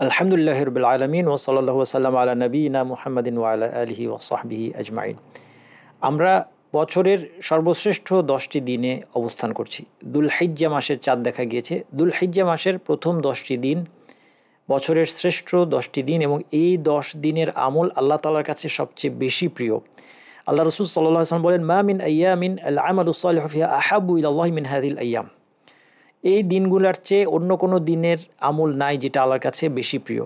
আলহামদুলিল্লাহ রাব্বিল আলামিন ওয়া সাল্লাল্লাহু ওয়া সাল্লাম আলা নবিয়িনা মুহাম্মাদিন ওয়া আলা আলিহি ওয়া সাহবিহি আজমাইন। আমরা বছরের সর্বশ্রেষ্ঠ 10টি দিনে অবস্থান করছি। দুলহিজ্জা মাসের চাঁদ দেখা গিয়েছে। দুলহিজ্জা মাসের প্রথম 10টি দিন বছরের শ্রেষ্ঠ 10টি দিন, এবং এই 10 দিনের আমল আল্লাহ তাআলার কাছে সবচেয়ে বেশি প্রিয়। আল্লাহ রাসূল সাল্লাল্লাহু আলাইহি ওয়াসাল্লাম বলেন, মা মিন আইয়ামিন আল আমালু সালিহু ফিহা আহাব্বু ইলাল্লাহি মিন হাযিল আইয়াম। এই দিনগুলোর চেয়ে অন্য কোনো দিনের আমল নাই যেটা আল্লাহর কাছে বেশি প্রিয়।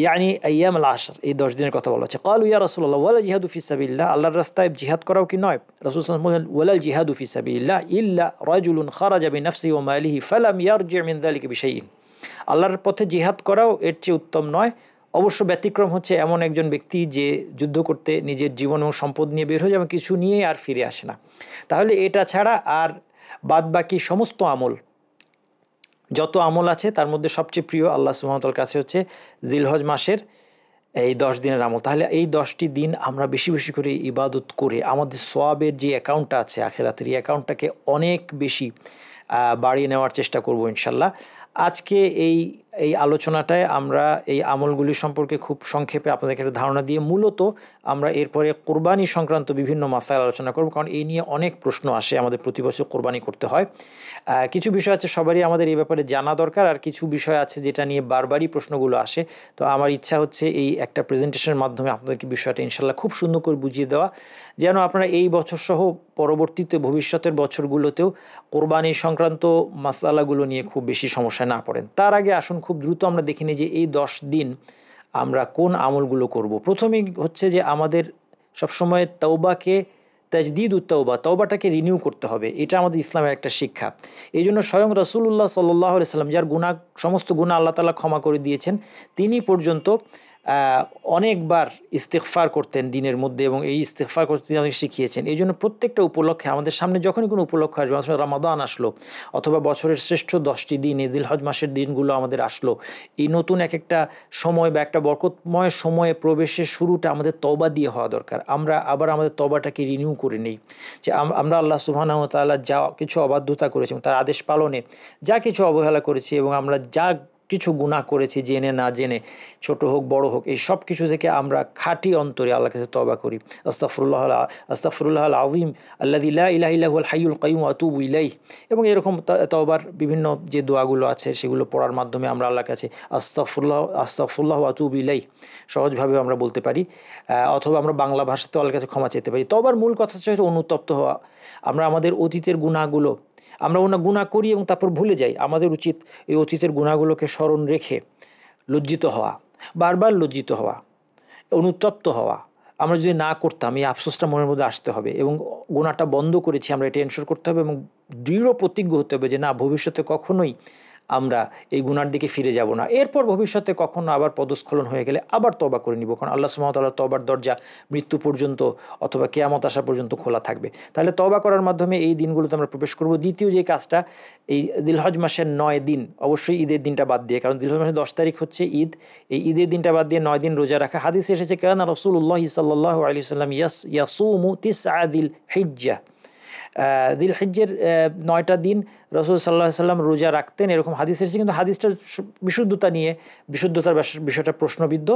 ইয়ানি আইয়াম আল আশর, এই 10 দিনের কথা বলা হচ্ছে। ক্বালু ইয়া রাসূলুল্লাহ ওয়ালা জিহাদু ফি সাবিলিল্লাহ, আল্লাহর রাস্তায় জিহাদ করাও কি নয়? রাসূল সাল্লাল্লাহু আলাইহি ওয়াসাল্লাম বলেন, ওয়ালাল জিহাদু ফি সাবিলিল্লাহ ইল্লা রাজুলুন খারাজা বিনাফসিহি ওয়া মালিহি ফালাম ইয়ারজি মিন যালিকা বিশাইইন। আল্লাহর পথে জিহাদ করাও এর চেয়ে উত্তম নয়। অবশ্য ব্যতিক্রম হচ্ছে এমন একজন ব্যক্তি যে যুদ্ধ করতে নিজের জীবন এবং সম্পদ নিয়ে বের হয়ে যায় এবং কিছু নিয়ে আর ফিরে আসে না। তাহলে এটা ছাড়া আর বাদবাকি সমস্ত আমল, যত আমল আছে তার মধ্যে সবচেয়ে প্রিয় আল্লাহ সুবহানাহু ওয়া তাআলার কাছে হচ্ছে জিলহজ মাসের এই 10 দিনের আমল। তাহলে এই 10টি দিন আমরা বেশি বেশি করে ইবাদত করে আমাদের সওয়াবের যে অ্যাকাউন্টটা আছে আখিরাতের, এই অ্যাকাউন্টটাকে অনেক বেশি বাড়িয়ে নেওয়ার চেষ্টা করব ইনশাল্লাহ। আজকে এই এই আলোচনাটায় আমরা এই আমলগুলি সম্পর্কে খুব সংক্ষেপে আপনাদেরকে একটা ধারণা দিয়ে মূলত আমরা এরপরে কোরবানি সংক্রান্ত বিভিন্ন মাসাইল আলোচনা করব, কারণ এই নিয়ে অনেক প্রশ্ন আসে। আমাদের প্রতি বছর কোরবানি করতে হয়, কিছু বিষয় আছে সবারই আমাদের এই ব্যাপারে জানা দরকার, আর কিছু বিষয় আছে যেটা নিয়ে বারবারই প্রশ্নগুলো আসে। তো আমার ইচ্ছা হচ্ছে এই একটা প্রেজেন্টেশনের মাধ্যমে আপনাদেরকে বিষয়টা ইনশাল্লাহ খুব সুন্দর করে বুঝিয়ে দেওয়া, যেন আপনারা এই বছর সহ পরবর্তীতে ভবিষ্যতের বছরগুলোতেও কোরবানি সংক্রান্ত মাসালাগুলো নিয়ে খুব বেশি সমস্যায় না পড়েন। তার আগে আসুন খুব দ্রুত আমরা দেখে নিই যে এই 10 দিন আমরা কোন আমলগুলো করব। প্রথমেই হচ্ছে যে আমাদের সবসময় তওবাকে তাজদিদুত তওবা, তওবাটাকে রিনিউ করতে হবে। এটা আমাদের ইসলামের একটা শিক্ষা। এই জন্য স্বয়ং রাসূলুল্লাহ সাল্লাল্লাহু আলাইহি সাল্লাম, যার সমস্ত গুনাহ আল্লাহ তাআলা ক্ষমা করে দিয়েছেন, তিনি পর্যন্ত অনেকবার ইস্তিগফার করতেন দিনের মধ্যে, এবং এই ইস্তিগফার করতে তিনি আমাদের শিখিয়েছেন। এই জন্য প্রত্যেকটা উপলক্ষে আমাদের সামনে যখনই কোনো উপলক্ষ আসবে, রমাদান আসলো অথবা বছরের শ্রেষ্ঠ 10টি দিন, এই জিলহজ মাসের দিনগুলো আমাদের আসলো, এই নতুন এক একটা সময় বা একটা বরকতময় সময়ে প্রবেশের শুরুটা আমাদের তওবা দিয়ে হওয়া দরকার। আমরা আবার আমাদের তওবাটাকে রিনিউ করে নেই, যে আমরা আল্লাহ সুবহানাহু ওয়া তাআলা যা কিছু অবাধ্যতা করেছি, তার আদেশ পালনে যা কিছু অবহেলা করেছি, এবং আমরা যা কিছু গুনাহ করেছি জেনে না জেনে, ছোট হোক বড় হোক, এই সব কিছু থেকে আমরা খাঁটি অন্তরে আল্লাহর কাছে তওবা করি। আস্তাগফিরুল্লাহ আল আযীম আল্লাযী লা ইলাহা ইল্লা হুয়াল হাইয়ুল কাইয়্যুম ওয়া আতুবু ইলাইহি, এবং এরকম তওবার বিভিন্ন যে দোয়াগুলো আছে সেগুলো পড়ার মাধ্যমে আমরা আল্লাহর কাছে আস্তাগফিরুল্লাহ ওয়া আতুবু ইলাইহি সহজভাবে আমরা বলতে পারি, অথবা আমরা বাংলা ভাষাতেও আল্লাহর কাছে ক্ষমা চাইতে পারি। তওবার মূল কথা হচ্ছে অনুতপ্ত হওয়া। আমরা আমাদের অতীতের গুনাহগুলো, আমরা গুনাহ করি এবং তারপর ভুলে যাই। আমাদের উচিত এই অতীতের গুনাহগুলোকে স্মরণ রেখে লজ্জিত হওয়া, বারবার লজ্জিত হওয়া, অনুতপ্ত হওয়া। আমরা যদি না করতাম, এই আফসোসটা মনের মধ্যে আসতে হবে, এবং গুনাহটা বন্ধ করেছি আমরা এটা এনশোর করতে হবে, এবং দৃঢ় প্রতিজ্ঞ হতে হবে যে না, ভবিষ্যতে কখনোই আমরা এই গুনার দিকে ফিরে যাব না। এরপর ভবিষ্যতে কখনো আবার পদস্খলন হয়ে গেলে আবার তওবা করে নিব, কারণ আল্লাহ সুবহানাহু ওয়া তাআলার তওবার দরজা মৃত্যু পর্যন্ত অথবা কিয়ামত আসা পর্যন্ত খোলা থাকবে। তাহলে তওবা করার মাধ্যমে এই দিনগুলোতে আমরা প্রবেশ করব। দ্বিতীয় যে কাজটা, এই জিলহজ মাসের 9 দিন, অবশ্যই ঈদের দিনটা বাদ দিয়ে, কারণ জিলহজ মাসের 10 তারিখ হচ্ছে ঈদ, এই ঈদের দিনটা বাদ দিয়ে 9 দিন রোজা রাখা। হাদিসে এসেছে, কানা রাসূলুল্লাহ সাল্লাল্লাহু আলাইহি ওয়াসাল্লাম ইয়াসুমু তিসআ দিল হিজ্জা, দিল হিজ্জের 9টা দিন রাসূল সাল্লাল্লাহু আলাইহি সাল্লাম রোজা রাখতেন, এরকম হাদিস এসেছে। কিন্তু হাদিসটার বিশুদ্ধতার বিষয়টা প্রশ্নবিদ্ধ।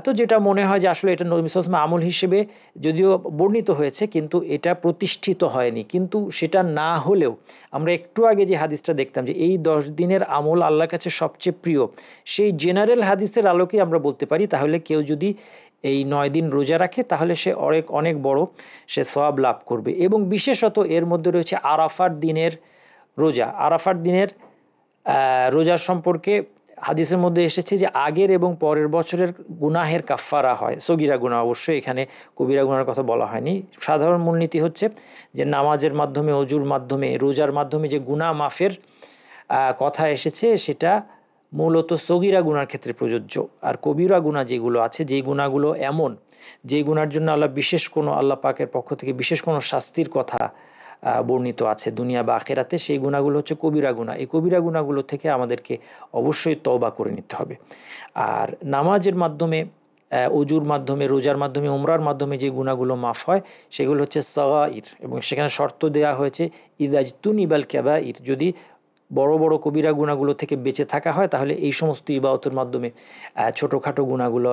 তো যেটা মনে হয় যে আসলে এটা নবী সাল্লাল্লাহু আলাইহি ওয়াসাল্লাম আমল হিসেবে যদিও বর্ণিত হয়েছে, কিন্তু এটা প্রতিষ্ঠিত হয়নি। কিন্তু সেটা না হলেও আমরা একটু আগে যে হাদিসটা দেখতাম যে এই 10 দিনের আমল আল্লাহর কাছে সবচেয়ে প্রিয়, সেই জেনারেল হাদিসের আলোকে আমরা বলতে পারি, তাহলে কেউ যদি এই 9 দিন রোজা রাখে তাহলে সে অনেক বড় সে সওয়াব লাভ করবে। এবং বিশেষত এর মধ্যে রয়েছে আরাফার দিনের রোজা। আরাফার দিনের রোজার সম্পর্কে হাদিসের মধ্যে এসেছে যে আগের এবং পরের বছরের গুনাহের কাফফারা হয়। সগীরা গুনাহ, অবশ্যই এখানে কবিরা গুনাহের কথা বলা হয়নি। সাধারণ মূলনীতি হচ্ছে যে নামাজের মাধ্যমে, ওযুর মাধ্যমে, রোজার মাধ্যমে যে গুনাহ মাফের কথা এসেছে সেটা মূলত সগীরা গুনার ক্ষেত্রে প্রযোজ্য। আর কবিরা গুনাহ যেগুলো আছে, যেই গুনাহগুলো এমন, যেই গুনার জন্য আল্লাহ পাকের পক্ষ থেকে বিশেষ কোনো শাস্তির কথা বর্ণিত আছে দুনিয়া বা আখিরাতে, সেই গুনাহগুলো হচ্ছে কবিরা গুনাহ। এই কবিরা গুনাহগুলো থেকে আমাদেরকে অবশ্যই তওবা করে নিতে হবে। আর নামাজের মাধ্যমে, ওযুর মাধ্যমে, রোজার মাধ্যমে, উমরার মাধ্যমে যে গুনাহগুলো মাফ হয় সেগুলো হচ্ছে সাগাইর, এবং সেখানে শর্ত দেওয়া হয়েছে ইযাজতুনিবাল কাবাইর, যদি বড় বড় কবিরা গুনাহগুলো থেকে বেঁচে থাকা হয়, তাহলে এই সমস্ত ইবাদতের মাধ্যমে ছোটোখাটো গুনাহগুলো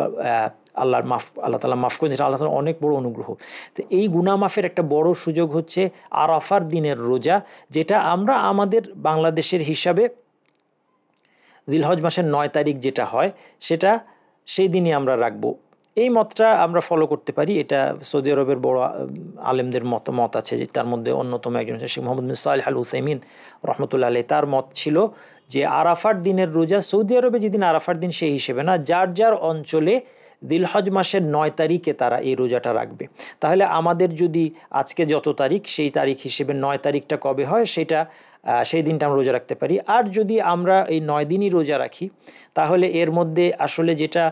আল্লাহ তাআলা মাফ করেন, যেটা আল্লাহ তাআলার অনেক বড় অনুগ্রহ। তো এই গুনাহ মাফের একটা বড় সুযোগ হচ্ছে আরাফার দিনের রোজা, যেটা আমরা আমাদের বাংলাদেশের হিসাবে জিলহজ মাসের 9 তারিখ যেটা হয় সেটা সেই দিনই আমরা রাখবো। এই মতটা আমরা ফলো করতে পারি। এটা সৌদি আরবের বড় আলেমদের মতামত আছে, যে তার মধ্যে অন্যতম একজন শেখ মোহাম্মদ বিন সালেহ আল উসাইমিন রহমতুল্লাহ আলাইহি, তার মত ছিল যে আরাফার দিনের রোজা সৌদি আরবে যেদিন আরাফার দিন সেই হিসেবে না, যার যার অঞ্চলে দিলহজ মাসের 9 তারিখে তারা এই রোজাটা রাখবে। তাহলে আমাদের যদি আজকে যত তারিখ সেই তারিখ হিসেবে 9 তারিখটা কবে হয় সেটা সেই দিনটা আমরা রোজা রাখতে পারি। আর যদি আমরা এই 9 দিনই রোজা রাখি তাহলে এর মধ্যে আসলে যেটা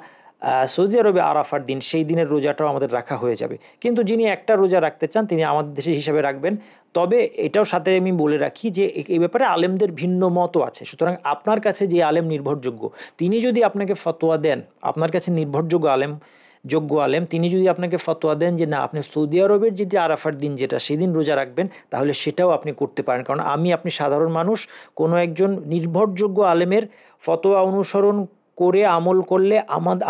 সৌদি আরবে আরাফার দিন সেই দিনের রোজাটাও আমাদের রাখা হয়ে যাবে। কিন্তু যিনি একটা রোজা রাখতে চান তিনি আমাদের দেশের হিসাবে রাখবেন। তবে এটাও সাথে আমি বলে রাখি যে এই ব্যাপারে আলেমদের ভিন্ন মতও আছে। সুতরাং আপনার কাছে যে আলেম নির্ভরযোগ্য তিনি যদি আপনাকে ফতোয়া দেন, আপনার কাছে নির্ভরযোগ্য আলেম তিনি যদি আপনাকে ফতোয়া দেন যে না আপনি সৌদি আরবের যেটি আরাফার দিন যেটা সেদিন রোজা রাখবেন, তাহলে সেটাও আপনি করতে পারেন। কারণ আপনি সাধারণ মানুষ, কোনো একজন নির্ভরযোগ্য আলেমের ফতোয়া অনুসরণ করে আমল করলে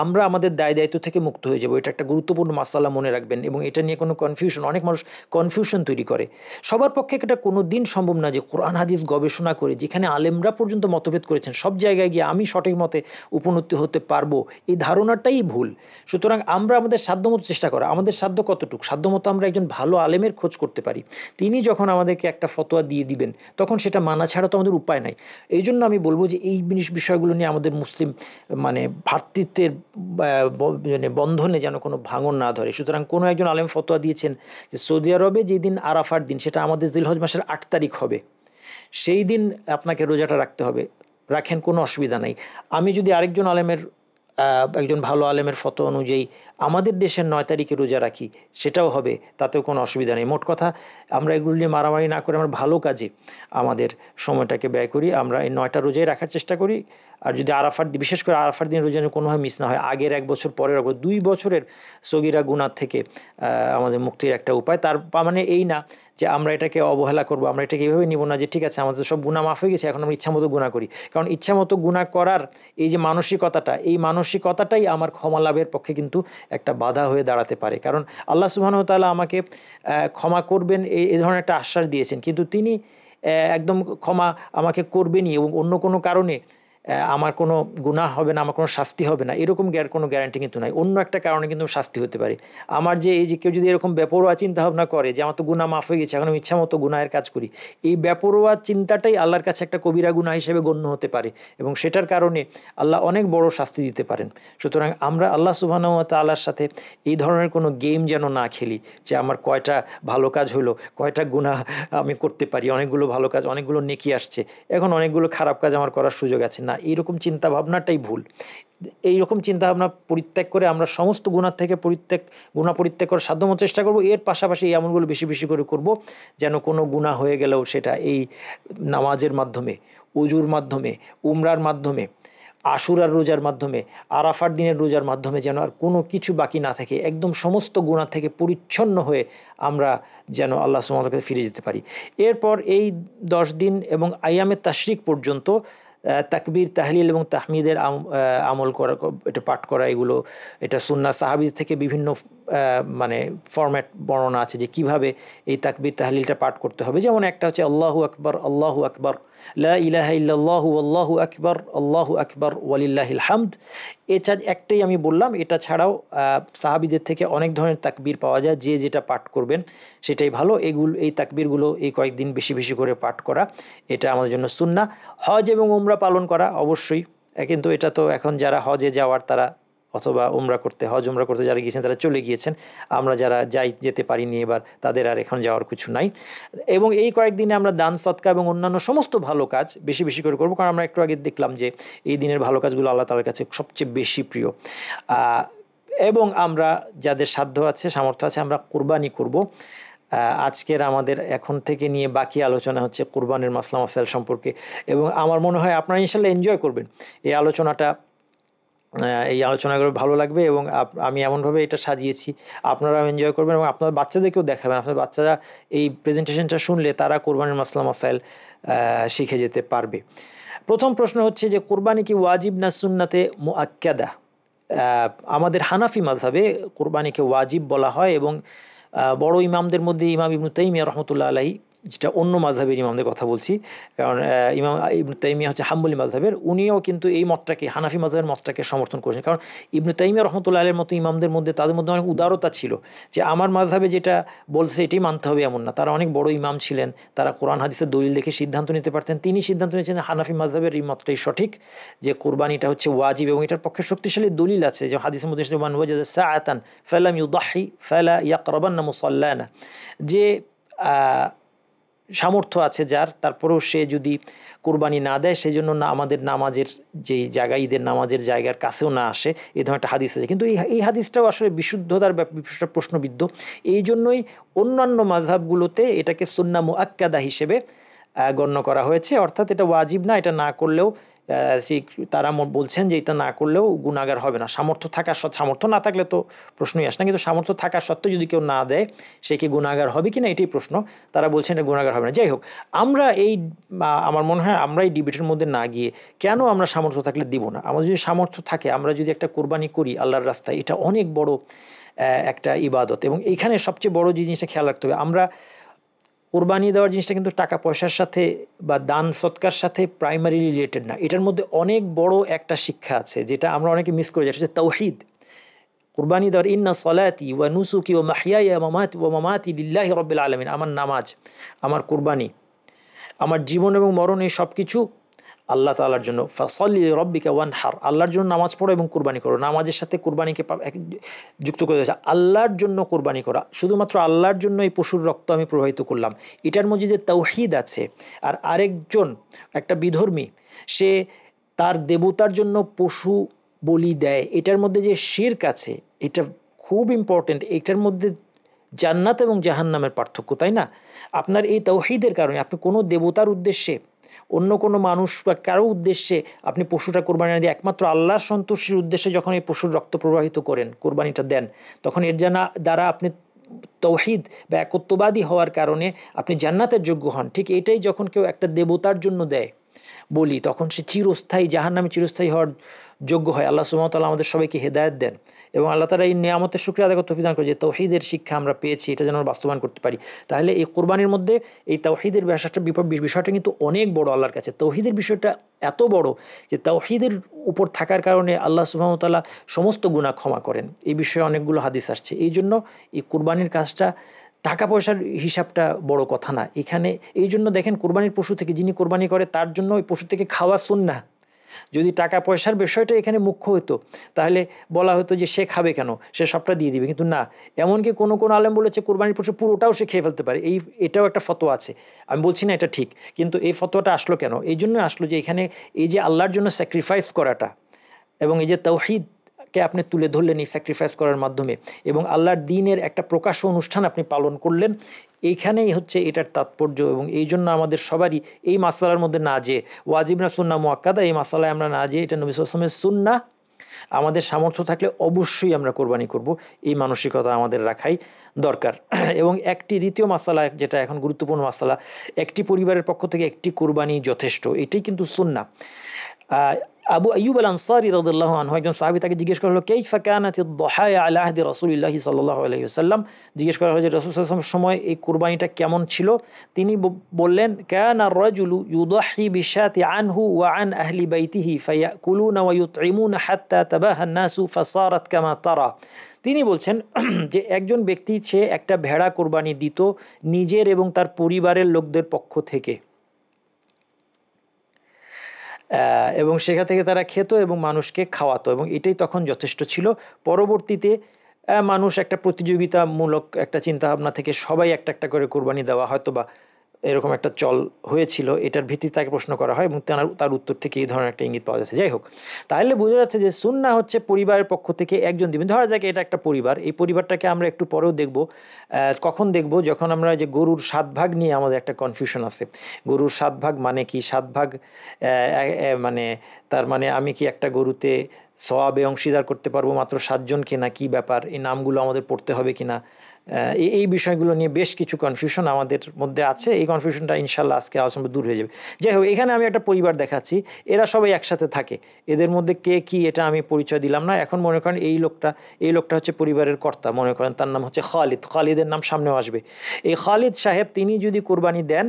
আমরা আমাদের দায় দায়িত্ব থেকে মুক্ত হয়ে যাবো। এটা একটা গুরুত্বপূর্ণ মাসালা, মনে রাখবেন। এবং এটা নিয়ে কোনো কনফিউশন, অনেক মানুষ কনফিউশন তৈরি করে। সবার পক্ষে এটা কোনো দিন সম্ভব না যে কোরআন হাদিস গবেষণা করে, যেখানে আলেমরা পর্যন্ত মতভেদ করেছেন, সব জায়গায় গিয়ে আমি সঠিক মতে উপনীত হতে পারবো, এই ধারণাটাই ভুল। সুতরাং আমরা আমাদের সাধ্যমতো চেষ্টা করা, আমাদের সাধ্য কতটুকু, সাধ্যমতো আমরা একজন ভালো আলেমের খোঁজ করতে পারি। তিনি যখন আমাদেরকে একটা ফতোয়া দিয়ে দিবেন তখন সেটা মানা ছাড়া তো আমাদের উপায় নাই। এই জন্য আমি বলবো যে এই বিষয়গুলো নিয়ে আমাদের মুসলিম ভ্রাতৃত্বের বন্ধনে যেন কোনো ভাঙন না ধরে। সুতরাং কোনো একজন আলেম ফতোয়া দিয়েছেন যে সৌদি আরবে যেদিন আরাফার দিন সেটা আমাদের জিলহজ মাসের 8 তারিখ হবে, সেই দিন আপনাকে রোজাটা রাখতে হবে, রাখেন, কোনো অসুবিধা নাই। আমি যদি আরেকজন আলেমের একজন ভালো আলেমের ফতোয়া অনুযায়ী আমাদের দেশের 9 তারিখে রোজা রাখি, সেটাও হবে, তাতেও কোনো অসুবিধা নেই। মোট কথা আমরা এগুলো নিয়ে মারামারি না করে আমরা ভালো কাজে আমাদের সময়টাকে ব্যয় করি, আমরা এই 9টা রোজাই রাখার চেষ্টা করি। আর যদি বিশেষ করে আরাফার দিন রোজা কোনোভাবে মিস না হয়, আগের 1 বছর পরের 2 বছরের সগিরা গুনাহ থেকে আমাদের মুক্তির একটা উপায়। তার মানে এই না যে আমরা এটাকে অবহেলা করব, আমরা এটাকে এইভাবে নিব না যে ঠিক আছে আমাদের সব গুনাহ মাফ হয়ে গেছে, এখন আমরা ইচ্ছামতো গুনাহ করি। কারণ ইচ্ছামতো গুনাহ করার এই যে মানসিকতাটাই আমার ক্ষমা লাভের পক্ষে কিন্তু একটা বাধা হয়ে দাঁড়াতে পারে। কারণ আল্লাহ সুবহানাহু ওয়া তাআলা আমাকে ক্ষমা করবেন এই ধরনের একটা আশ্বাস দিয়েছেন, কিন্তু তিনি একদম ক্ষমা আমাকে করবেনই এবং অন্য কোনো কারণে আমার কোনো গুনাহ হবে না, আমার কোনো শাস্তি হবে না, এরকম কোনো গ্যারান্টি কিন্তু নাই। অন্য একটা কারণে কিন্তু শাস্তি হতে পারে। আমার যে এই যে কেউ যদি এরকম বেপরোয়া চিন্তা ভাবনা করে যে আমার তো গুনাহ মাফ হয়ে গেছে, এখন আমি ইচ্ছা মতো গুনাহের কাজ করি, এই বেপরোয়া চিন্তাটাই আল্লাহর কাছে একটা কবিরা গুনাহ হিসেবে গণ্য হতে পারে এবং সেটার কারণে আল্লাহ অনেক বড় শাস্তি দিতে পারেন। সুতরাং আমরা আল্লাহ সুবহানাহু ওয়া তাআলার সাথে এই ধরনের কোনো গেম যেন না খেলি যে আমার কয়টা ভালো কাজ হলো, কয়টা গুনাহ আমি করতে পারি, অনেকগুলো ভালো কাজ, অনেকগুলো নেকি আসছে, এখন অনেকগুলো খারাপ কাজ আমার করার সুযোগ আছে। না, এইরকম চিন্তা ভাবনাটাই ভুল। এইরকম চিন্তা ভাবনা পরিত্যাগ করে আমরা সমস্ত গুনাহ থেকে গুনাহ পরিত্যাগ করার সাধ্যমতো চেষ্টা করব। এর পাশাপাশি এই আমলগুলো বেশি বেশি করে করব, যেন কোনো গুনাহ হয়ে গেলেও সেটা এই নামাজের মাধ্যমে, ওযুর মাধ্যমে, উমরার মাধ্যমে, আশুরার রোজার মাধ্যমে, আরাফার দিনের রোজার মাধ্যমে যেন আর কোনো কিছু বাকি না থাকে, একদম সমস্ত গুনাহ থেকে পরিচ্ছন্ন হয়ে আমরা যেন আল্লাহ সুবহানাহু ওয়া তাআলার কাছে ফিরে যেতে পারি। এরপর এই 10 দিন এবং আইয়ামে তাশরিক পর্যন্ত তাকবীর, তাহলিল এবং তাহমিদের আমল করা, এটা পাঠ করা, এটা সুন্নাহ সাহাবীদের থেকে বিভিন্ন ফরম্যাট বর্ণনা আছে যে কিভাবে এই তাকবীর তাহলিলটা পাঠ করতে হবে। যেমন একটা হচ্ছে আল্লাহু আকবার, আল্লাহু আকবার, লা ইলাহা ইল্লাল্লাহু আল্লাহু আকবার ওয়ালিল্লাহিল হামদ। এটা একটাই আমি বললাম, এটা ছাড়াও সাহাবীদের থেকে অনেক ধরনের তাকবীর পাওয়া যায়, যে যেটা পাঠ করবেন সেটাই ভালো। এই তাকবীরগুলো এই কয়েকদিন বেশি বেশি করে পাঠ করা, এটা আমাদের জন্য সুন্নাহ। হজ এবং উমরা পালন করা অবশ্যই, কিন্তু এটা তো এখন যারা হজে যাওয়ার তারা, অথবা হজ উমরা করতে যারা গিয়েছেন তারা চলে গিয়েছেন, আমরা যারা যেতে পারিনি এবার, তাদের আর এখন যাওয়ার কিছু নাই। এবং এই কয়েকদিনে আমরা দান সদকা এবং অন্যান্য সমস্ত ভালো কাজ বেশি বেশি করে করবো, কারণ আমরা একটু আগে দেখলাম যে এই দিনের ভালো কাজগুলো আল্লাহ তাআলার কাছে সবচেয়ে বেশি প্রিয়। এবং আমরা যাদের সাধ্য আছে, সামর্থ্য আছে, আমরা কুরবানি করব। আজকের আমাদের এখন থেকে নিয়ে বাকি আলোচনা হচ্ছে কুরবানির মাসলা মাসাইল সম্পর্কে, এবং আমার মনে হয় আপনারা ইনশাআল্লাহ এনজয় করবেন এই আলোচনাটা। এই আলোচনাগুলো ভালো লাগবে এবং আমি এমনভাবে এটা সাজিয়েছি আপনারাও এনজয় করবেন এবং আপনার বাচ্চাদেরকেও দেখাবেন। আপনার বাচ্চারা এই প্রেজেন্টেশনটা শুনলে তারা কোরবানির মাসলা মাসাইল শিখে যেতে পারবে। প্রথম প্রশ্ন হচ্ছে যে কোরবানি কি ওয়াজিব না সুন্নাতে মুআক্কাদা? আমাদের হানাফি মাযহাবে কোরবানিকে ওয়াজিব বলা হয় এবং বড় ইমামদের মধ্যে ইমাম ইবনু তাইমিয়া রহমতুল্লাহ আলাইহি, যেটা অন্য মাযহাবের ইমামদের কথা বলছি, কারণ ইমাম ইবনু তাইমিয়া হচ্ছে হাম্বলি মাযহাবের, উনিও কিন্তু এই মতটাকে, হানাফি মাযহাবের মতটাকে সমর্থন করেছেন। কারণ ইবনু তাইমিয়া রহমতুল্লাহ আলাইহির মতো ইমামদের মধ্যে, তাদের মধ্যে অনেক উদারতা ছিল, যে আমার মাযহাবে যেটা বলছে এটাই মানতে হবে এমন না। তারা অনেক বড় ইমাম ছিলেন, তারা কোরআন হাদিসের দলিল দেখে সিদ্ধান্ত নিতে পারতেন। তিনি সিদ্ধান্ত নিয়েছেন হানাফি মাযহাবের এই মতটাই সঠিক, যে কোরবানিটা হচ্ছে ওয়াজিব এবং এটার পক্ষে শক্তিশালী দলিল আছে, যে হাদিসের মধ্যে মান ওয়াজাদা সাআতান ফালাম ইউদাহি ফালা ইয়াকরাবান্না মুসাল্লানা, যে সামর্থ্য আছে যার, তারপরেও সে যদি কোরবানি না দেয় সেজন্য না আমাদের নামাজের যেই জায়গা, ঈদের নামাজের জায়গার কাছেও না আসে, এই ধরনের একটা হাদিস আছে। কিন্তু এই হাদিসটাও আসলে বিশুদ্ধতার প্রশ্নবিদ্ধ। এই জন্যই অন্যান্য মাযহাবগুলোতে এটাকে সুন্নাহ মুআক্কাদা হিসেবে গণ্য করা হয়েছে, অর্থাৎ এটা ওয়াজিব না, এটা না করলেও তারা বলছেন যে এটা না করলেও গুনাহগার হবে না। সামর্থ্য না থাকলে তো প্রশ্নই আসে না, কিন্তু সামর্থ্য থাকার সত্ত্বেও যদি কেউ না দেয় সে কি গুনাহগার হবে কিনা এটাই প্রশ্ন। তারা বলছেন এটা গুনাহগার হবে না। যাই হোক, আমরা আমার মনে হয় আমরা এই ডিবেটের মধ্যে না গিয়ে, কেন আমরা সামর্থ্য থাকলে দিব না, আমাদের যদি সামর্থ্য থাকে আমরা যদি একটা কোরবানি করি আল্লাহর রাস্তায়, এটা অনেক বড় একটা ইবাদত। এবং এইখানে সবচেয়ে বড় যে জিনিসটা খেয়াল রাখতে হবে, আমরা কোরবানি দেওয়ার জিনিসটা কিন্তু টাকা পয়সার সাথে বা দান সৎকার সাথে প্রাইমারি রিলেটেড না। এটার মধ্যে অনেক বড় একটা শিক্ষা আছে যেটা আমরা অনেকে মিস করে যাই, সেটা হচ্ছে তাওহীদ। কোরবানি দেওয়ার ইন্না সলাতি ওয়া নুসুকি ওয়া মাহইয়ায়া ওয়া মামাতি লিল্লাহি রাব্বিল আলামিন, আমার নামাজ, আমার কোরবানি, আমার জীবন এবং মরণ, এই সব কিছু আল্লাহ তাআলার জন্য। ফাসল্লি লিরাব্বিকা ওয়ানহার, আল্লাহর জন্য নামাজ পড়ো এবং কুরবানি করো। নামাজের সাথে কুরবানিকে যুক্ত করে দিয়েছে। আল্লাহর জন্য কুরবানি করা, শুধুমাত্র আল্লাহর জন্য এই পশুর রক্ত আমি প্রবাহিত করলাম, এটার মধ্যে যে তাওহীদ আছে। আর আরেকজন একটা বিধর্মী, সে তার দেবতার জন্য পশু বলি দেয়, এটার মধ্যে যে শিরক আছে, এটা খুব ইম্পর্টেন্ট। এটার মধ্যে জান্নাত এবং জাহান্নামের পার্থক্য, তাই না? আপনার এই তাওহীদের কারণে আপনি কোনো দেবতার উদ্দেশ্যে, অন্য কোনো মানুষ বা কারো উদ্দেশ্যে আপনি পশুটা কোরবানি না দিয়ে একমাত্র আল্লাহর সন্তুষ্টির উদ্দেশ্যে যখন এই পশুর রক্ত প্রবাহিত করেন, কোরবানিটা দেন, তখন এর দ্বারা আপনি তাওহীদ বা একত্ববাদী হওয়ার কারণে আপনি জান্নাতের যোগ্য হন। ঠিক এটাই যখন কেউ একটা দেবতার জন্য দেয় বলি, তখন সে চিরস্থায়ী, জাহান্নামে চিরস্থায়ী হওয়ার যোগ্য হয়। আল্লাহ সুবহানাহু ওয়া তাআলা আমাদের সবাইকে হেদায়েত দেন এবং আল্লাহ তাআলা এই নিয়ামতের শুকরিয়া আদায় করতে তৌফিক দান করেন, যে তাওহীদের শিক্ষা আমরা পেয়েছি, এটা যেন আমরা বাস্তবায়ন করতে পারি। তাহলে এই কোরবানির মধ্যে এই তাওহীদের বিষয়টা কিন্তু অনেক বড় আল্লাহর কাছে। তাওহীদের বিষয়টা এত বড় যে তাওহীদের উপর থাকার কারণে আল্লাহ সুবহানাহু ওয়া তাআলা সমস্ত গুনাহ ক্ষমা করেন। এই বিষয়ে অনেকগুলো হাদিস আসছে। এই জন্য এই কোরবানির কাজটা, টাকা পয়সার হিসাবটা বড় কথা না এখানে। এই জন্য দেখেন, কোরবানির পশু থেকে যিনি কোরবানি করে তার জন্য ওই পশু থেকে খাওয়া সুন্নাহ। যদি টাকা পয়সার বিষয়টা এখানে মুখ্য হতো, তাহলে বলা হতো যে সে খাবে কেন, সে সবটা দিয়ে দিবে। কিন্তু না, এমনকি কোনো আলেম বলেছে কোরবানির পশু পুরোটাও সে খেয়ে ফেলতে পারে। এটাও একটা ফতোয়া আছে, আমি বলছি না এটা ঠিক, কিন্তু এই ফতোয়াটা আসলো কেন? এই জন্য আসলো যে এখানে এই যে আল্লাহর জন্য স্যাক্রিফাইস করাটা এবং এই যে তাওহীদকে আপনি তুলে ধরলেন এই স্যাক্রিফাইস করার মাধ্যমে, এবং আল্লাহর দ্বীনের একটা প্রকাশ্য অনুষ্ঠান আপনি পালন করলেন, এইখানেই হচ্ছে এটার তাৎপর্য। এবং এই জন্য আমাদের সবারই এই মাসালার মধ্যে না যে ওয়াজিব না সুন্নাহ মুআক্কাদা, এই মাসালায় আমরা না যে এটা নবী সাল্লাল্লাহু আলাইহি ওয়াসাল্লামের সুন্নাহ, আমাদের সামর্থ্য থাকলে অবশ্যই আমরা কোরবানি করব, এই মানসিকতা আমাদের রাখাই দরকার। এবং দ্বিতীয় মাসালা, যেটা এখন গুরুত্বপূর্ণ মাসালা, একটি পরিবারের পক্ষ থেকে একটি কোরবানি যথেষ্ট, এটাই কিন্তু সুন্নাহ। আবু আইয়ুব আল আনসারী রাদিয়াল্লাহু আনহু, একজন সাহাবী, তাকে জিজ্ঞেস করা হলো কাইফা কানাতিদ দুহায়া আলা আহদি রাসূলিল্লাহি সাল্লাল্লাহু আলাইহি ওয়াসাল্লাম, জিজ্ঞেস করা হলো যে রাসূল সাল্লাল্লাহু আলাইহি ওয়াসাল্লামের সময় এই কুরবানিটা কেমন ছিল। তিনি বললেন, কানা আর-রাজুলু ইউদাহি বিশাতি আনহু ওয়া আন আহলি বাইতিহি ফায়াকুলুনা ওয়া ইউতঈমুনা হাত্তা তাবাহা আন-নাসু ফাসারাত কামা তারা। তিনি বলছেন যে একজন ব্যক্তি, সে একটা ভেড়া কোরবানি দিত নিজের এবং তার পরিবারের লোকদের পক্ষ থেকে, এবং সেখান থেকে তারা খেত এবং মানুষকে খাওয়াতো, এবং এটাই তখন যথেষ্ট ছিল। পরবর্তীতে মানুষ একটা প্রতিযোগিতামূলক একটা চিন্তাভাবনা থেকে সবাই একটা করে কোরবানি দেওয়া, হয়তো বা এরকম একটা চল হয়েছিল, এটার ভিত্তিতে তাকে প্রশ্ন করা হয় এবং তার উত্তর থেকে এই ধরনের একটা ইঙ্গিত পাওয়া যাচ্ছে। যাই হোক, তাহলে বোঝা যাচ্ছে যে সুন্নাহ হচ্ছে পরিবারের পক্ষ থেকে একজন দিবেন। ধরা যাক এটা একটা পরিবার, এই পরিবারটাকে আমরা একটু পরেও দেখব। কখন দেখব? যখন আমরা যে গরুর 7 ভাগ নিয়ে আমাদের একটা কনফিউশন আছে। গরুর 7 ভাগ মানে কি? 7 ভাগ মানে তার মানে আমি কি একটা গরুতে সওয়াবে অংশীদার করতে পারবো মাত্র 7 জনকে, না কি ব্যাপার, এই নামগুলো আমাদের পড়তে হবে কিনা, এই বিষয়গুলো নিয়ে বেশ কিছু কনফিউশন আমাদের মধ্যে আছে। এই কনফিউশনটা ইনশাল্লাহ আজকে আলোচনা দূর হয়ে যাবে। যাই হোক, এখানে আমি একটা পরিবার দেখাচ্ছি, এরা সবাই একসাথে থাকে, এদের মধ্যে কে কি এটা আমি পরিচয় দিলাম না। এখন মনে করেন এই লোকটা হচ্ছে পরিবারের কর্তা, মনে করেন তার নাম হচ্ছে খালিদ, খালিদের নাম সামনেও আসবে। এই খালিদ সাহেব তিনি যদি কোরবানি দেন,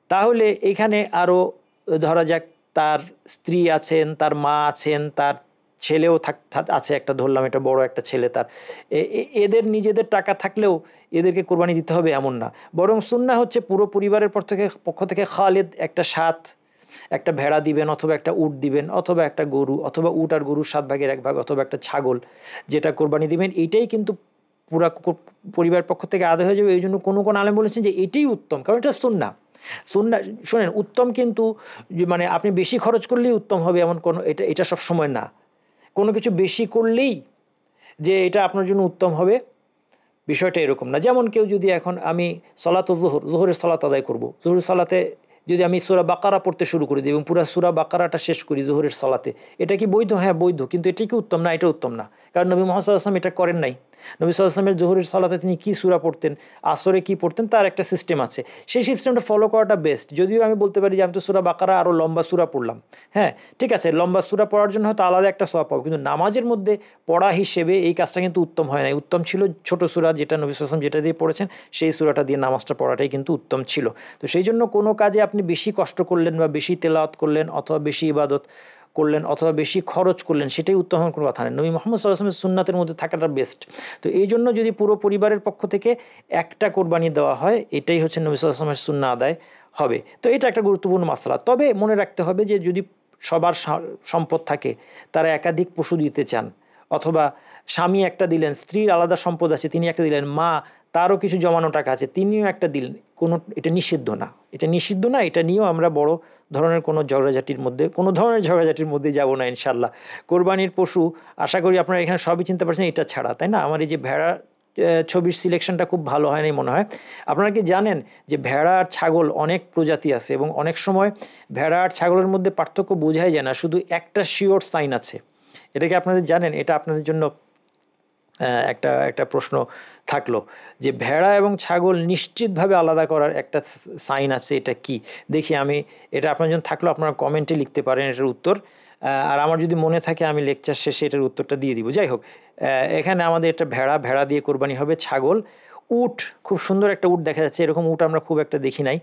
তাহলে এখানে আরও ধরা যাক তার স্ত্রী আছেন, তার মা আছেন, তার ছেলেও আছে একটা, ধরলাম এটা বড় একটা ছেলে তার, এদের নিজেদের টাকা থাকলেও এদেরকে কোরবানি দিতে হবে এমন না, বরং সুন্নাহ হচ্ছে পুরো পরিবারের পক্ষ থেকে খালিদ একটা ভেড়া দিবেন, অথবা একটা উট দিবেন, অথবা একটা গরু, অথবা উট আর গরুর 7 ভাগের 1 ভাগ, অথবা একটা ছাগল, যেটা কোরবানি দিবেন। এইটাই কিন্তু পুরা পরিবার পক্ষ থেকে আদায় হয়ে যাবে। এই জন্য কোনো আলেম বলেছেন যে এটাই উত্তম, কারণ এটা সুন্নাহ। শোনেন, উত্তম কিন্তু মানে আপনি বেশি খরচ করলেই উত্তম হবে এমন কোনো, এটা সব সময় না। কোনো কিছু বেশি করলেই যে এটা আপনার জন্য উত্তম হবে, বিষয়টা এরকম না। যেমন কেউ যদি এখন আমি জোহরের সালাত আদায় করব, জোহরের সালাতে যদি আমি সূরা বাকারা পড়তে শুরু করে দিই এবং পুরো সূরা বাকারাটা শেষ করি জোহরের সালাতে, এটা কি বৈধ? হ্যাঁ বৈধ, কিন্তু এটা কি উত্তম? না, এটা উত্তম না, কারণ নবী মুহাম্মদ সাল্লাল্লাহু আলাইহি ওয়াসাল্লাম এটা করেন নাই। নবী সাল্লাল্লাহু আলাইহি ওয়াসাল্লামের জোহরের সালাতে তিনি কি সূরা পড়তেন, আসরে কি পড়তেন, তার একটা সিস্টেম আছে, সেই সিস্টেমটা ফলো করাটা বেস্ট। যদিও আমি বলতে পারি যে আমি তো সূরা বাকারা আরও লম্বা সূরা পড়লাম, হ্যাঁ ঠিক আছে, লম্বা সূরা পড়ার জন্য হয়তো আলাদা একটা সওয়াব পাবো, কিন্তু নামাজের মধ্যে পড়া হিসেবে এই কাজটা কিন্তু উত্তম হয় না। উত্তম ছিল ছোট সূরা, যেটা নবী সাল্লাল্লাহু আলাইহি ওয়াসাল্লাম যেটা দিয়ে পড়েছেন সেই সূরাটা দিয়ে নামাজটা পড়াটাই কিন্তু উত্তম ছিল। তো সেই জন্য কোনো কাজে আপনি বেশি কষ্ট করলেন বা বেশি তেলাওয়াত করলেন, অথবা বেশি ইবাদত করলেন, অথবা বেশি খরচ করলেন, সেটাই উত্তম হওয়ার কোনো কথা নেই। নবী মুহাম্মদ সাল্লাল্লাহু আলাইহি ওয়াসাল্লামের সুন্নাতের মধ্যে থাকাটা বেস্ট। তো এই জন্য যদি পুরো পরিবারের পক্ষ থেকে একটা কোরবানি দেওয়া হয়, এটাই হচ্ছে নবী সাল্লাল্লাহু আলাইহি ওয়াসাল্লামের সুন্নাহ আদায় হবে। তো এটা একটা গুরুত্বপূর্ণ মাসলা। তবে মনে রাখতে হবে যে যদি সবার সম্পদ থাকে, তারা একাধিক পশু দিতে চান, অথবা স্বামী একটা দিলেন, স্ত্রীর আলাদা সম্পদ আছে তিনি একটা দিলেন, মা তারও কিছু জমানো টাকা আছে তিনিও একটা দিলেন, এটা নিষিদ্ধ না, এটা নিয়েও আমরা বড় ধরনের কোনো ঝগড়াঝাটির মধ্যে যাব না ইনশাল্লাহ। কোরবানির পশু আশা করি আপনারা এখানে সবই চিনতে পারছেন, এটা ছাড়া, তাই না? আমার এই যে ভেড়া ছবির সিলেকশনটা খুব ভালো হয়নি মনে হয়। আপনারা কি জানেন যে ভেড়া আর ছাগল অনেক প্রজাতি আছে, এবং অনেক সময় ভেড়া আর ছাগলের মধ্যে পার্থক্য বোঝাই যায় না, শুধু একটা শিওর সাইন আছে। এটা কি আপনাদের জানেন? এটা আপনাদের জন্য একটা প্রশ্ন থাকলো যে ভেড়া এবং ছাগল নিশ্চিতভাবে আলাদা করার একটা সাইন আছে, এটা কি? দেখি আমি, এটা আপনার জন্য থাকলো, আপনারা কমেন্টে লিখতে পারেন এটার উত্তর, আর আমার যদি মনে থাকে আমি লেকচার শেষে এটার উত্তরটা দিয়ে দিব। যাই হোক, এখানে আমাদের একটা ভেড়া দিয়ে কোরবানি হবে। ছাগল, উট, খুব সুন্দর একটা উট দেখা যাচ্ছে, এরকম উট আমরা খুব একটা দেখি নাই,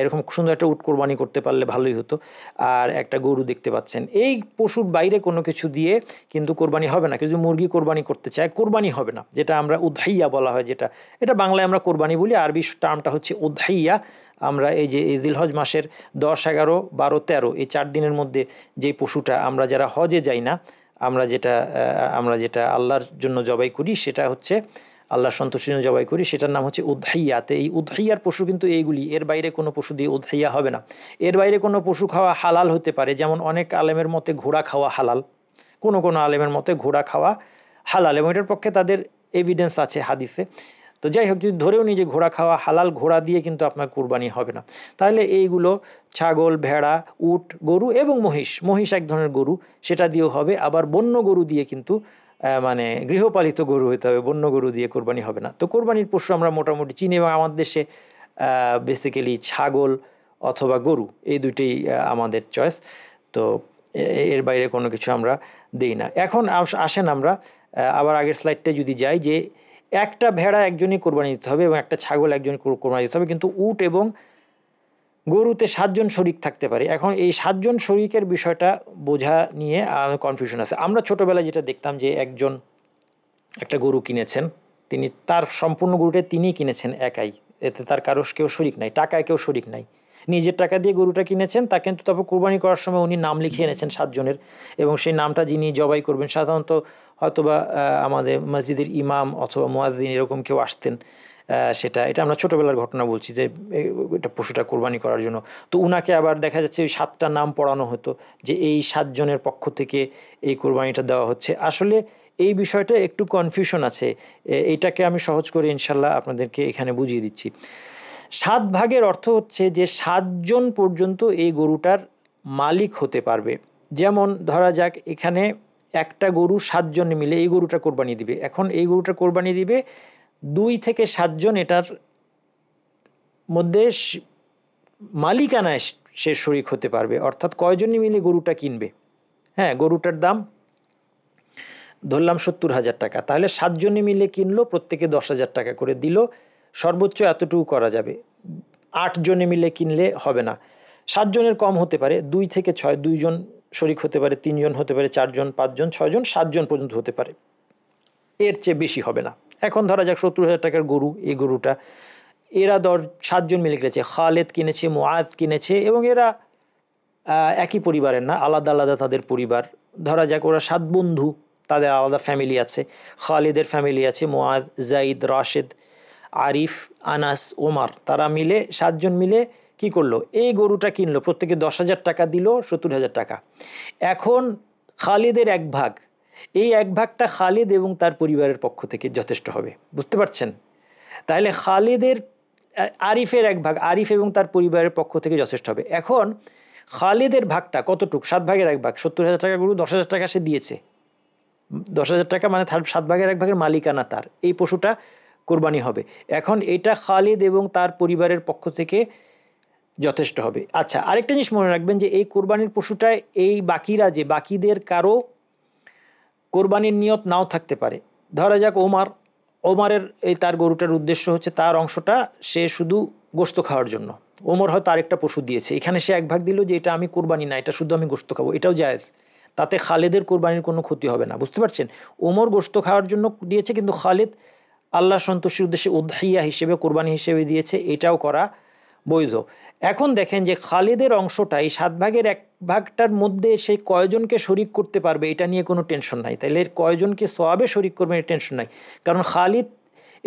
এরকম সুন্দর একটা উট কোরবানি করতে পারলে ভালোই হতো। আর একটা গরু দেখতে পাচ্ছেন। এই পশুর বাইরে কোনো কিছু দিয়ে কিন্তু কোরবানি হবে না। কেউ যদি মুরগি কোরবানি করতে চায়, কোরবানি হবে না, যেটা আমরা উদহাইয়া বলা হয়, এটা বাংলায় আমরা কোরবানি বলি, আরবি টার্মটা হচ্ছে উদহাইয়া। আমরা এই যে জিলহজ মাসের 10, 11, 12, 13 এই 4 দিনের মধ্যে যেই পশুটা আমরা যারা হজে যাই না, আমরা যেটা আল্লাহর জন্য জবাই করি, সেটা হচ্ছে আল্লাহর সন্তুষ্টির জন্য জবাই করি, সেটার নাম হচ্ছে উদহাইয়াতে। এই উদহাইয়ার পশু কিন্তু এইগুলি, এর বাইরে কোনো পশু দিয়ে উদহাইয়া হবে না। এর বাইরে কোনো পশু খাওয়া হালাল হতে পারে, যেমন অনেক আলেমের মতে ঘোড়া খাওয়া হালাল, কোনো আলেমের মতে ঘোড়া খাওয়া হালাল, এবং এটার পক্ষে তাদের এভিডেন্স আছে হাদিসে। তো যাই হোক, যদি ধরেও নিই যে ঘোড়া খাওয়া হালাল, ঘোড়া দিয়ে কিন্তু আপনার কুরবানি হবে না। তাহলে এইগুলো ছাগল, ভেড়া, উট, গরু এবং মহিষ এক ধরনের গরু, সেটা দিয়েও হবে। আবার বন্য গরু দিয়ে কিন্তু মানে গৃহপালিত গরু হতে হবে, বন্য গরু দিয়ে কোরবানি হবে না। তো কোরবানির পশু আমরা মোটামুটি চিনি, এবং আমাদের দেশে বেসিক্যালি ছাগল অথবা গরু, এই দুইটাই আমাদের চয়েস। তো এর বাইরে কোনো কিছু আমরা দিই না। এখন আসেন আমরা আবার আগের স্লাইডটায় যদি যাই, যে একটা ভেড়া একজনই কোরবানি দিতে হবে এবং একটা ছাগল একজনই কোরবানি দিতে হবে, কিন্তু উট এবং গরুতে 7 জন শরিক থাকতে পারে। এখন এই 7 জন শরিকের বিষয়টা বোঝা নিয়ে কনফিউশন আছে। আমরা ছোটোবেলায় যেটা দেখতাম যে একজন একটা গরু কিনেছেন, তিনি তার সম্পূর্ণ গরুটা তিনিই কিনেছেন একাই, এতে তার কেউ শরিক নাই, টাকায় কেউ শরিক নাই, নিজের টাকা দিয়ে গরুটা কিনেছেন। তা কিন্তু তারপর কোরবানি করার সময় উনি নাম লিখিয়ে এনেছেন 7 জনের, এবং সেই নামটা যিনি জবাই করবেন সাধারণত হয়তোবা আমাদের মসজিদের ইমাম অথবা মুয়াজ্জিন এরকম কেউ আসতেন। এটা আমরা ছোটোবেলার ঘটনা বলছি, যে এটা পশুটা কোরবানি করার জন্য। তো উনাকে আবার দেখা যাচ্ছে ওই 7টা নাম পড়ানো হতো, যে এই 7 জনের পক্ষ থেকে এই কোরবানিটা দেওয়া হচ্ছে। আসলে এই বিষয়টা একটু কনফিউশন আছে, এইটাকে আমি সহজ করে ইনশাল্লাহ আপনাদেরকে এখানে বুঝিয়ে দিচ্ছি। 7 ভাগের অর্থ হচ্ছে যে 7 জন পর্যন্ত এই গরুটার মালিক হতে পারবে। যেমন ধরা যাক এখানে একটা গরু 7 জন মিলে এই গরুটা কোরবানি দিবে। এখন এই গরুটা কোরবানি দিবে 2 থেকে 7 জন এটার মধ্যে মালিকানায় সে শরিক হতে পারবে। অর্থাৎ কয়জনই মিলে গরুটা কিনবে। হ্যাঁ, গরুটার দাম ধরলাম 70,000 টাকা, তাহলে 7 জনে মিলে কিনলো, প্রত্যেকে 10,000 টাকা করে দিল, সর্বোচ্চ এতটুকু করা যাবে। 8 জনে মিলে কিনলে হবে না, 7 জনের কম হতে পারে, 2 থেকে 6, 2 জন শরিক হতে পারে, 3 জন হতে পারে, 4 জন, 5 জন, 6 জন, 7 জন পর্যন্ত হতে পারে, এর চেয়ে বেশি হবে না। এখন ধরা যাক 70,000 টাকার গরু, এই গরুটা এরা 7 জন মিলে কিনেছে, খালেদ কিনেছে, মুআদ কিনেছে, এবং এরা একই পরিবারের না, আলাদা আলাদা তাদের পরিবার। ধরা যাক ওরা 7 বন্ধু, তাদের আলাদা ফ্যামিলি আছে, খালিদের ফ্যামিলি আছে, মুআদ, জাইদ, রাশেদ, আরিফ, আনাস, ওমার, তারা মিলে 7 জন মিলে কি করলো, এই গরুটা কিনলো, প্রত্যেকে 10,000 টাকা দিল, 70,000 টাকা। এখন খালিদের এক ভাগ, এই এক ভাগটা খালিদ এবং তার পরিবারের পক্ষ থেকে যথেষ্ট হবে, বুঝতে পারছেন? তাহলে খালিদের আরিফের এক ভাগ, আরিফ এবং তার পরিবারের পক্ষ থেকে যথেষ্ট হবে। এখন খালিদের ভাগটা কতটুক, 7 ভাগের 1 ভাগ, 70,000 টাকা গরু, 10,000 টাকা সে দিয়েছে, 10,000 টাকা মানে 7 ভাগের 1 ভাগের মালিকানা তার, এই পশুটা কোরবানি হবে। এখন এটা খালিদ এবং তার পরিবারের পক্ষ থেকে যথেষ্ট হবে। আচ্ছা, আরেকটা জিনিস মনে রাখবেন যে এই কোরবানির পশুটায় এই বাকিরা, যে বাকিদের কারো কোরবানির নিয়ত নাও থাকতে পারে। ধরা যাক ওমারের এই তার গরুটার উদ্দেশ্য হচ্ছে তার অংশটা সে শুধু গোশত খাওয়ার জন্য, ওমর হয়তো আরেকটা পশু দিয়েছে, এখানে সে এক ভাগ দিল যে এটা আমি কোরবানি না, এটা শুধু আমি গোশত খাবো, এটাও জায়েজ, তাতে খালেদের কোরবানির কোনো ক্ষতি হবে না, বুঝতে পারছেন? ওমর গোশত খাওয়ার জন্য দিয়েছে, কিন্তু খালিদ আল্লাহ সন্তুষ্টির উদ্দেশ্যে উদহিয়া হিসেবে, কোরবানি হিসেবে দিয়েছে, এটাও করা বৈধ। এখন দেখেন যে খালিদের অংশটা এই 7 ভাগের 1 ভাগটার মধ্যে সে কয়জনকে শরিক করতে পারবে, এটা নিয়ে কোনো টেনশন নাই। তাইলে কয়জনকে সওয়াবে শরিক করবে এর টেনশন নাই, কারণ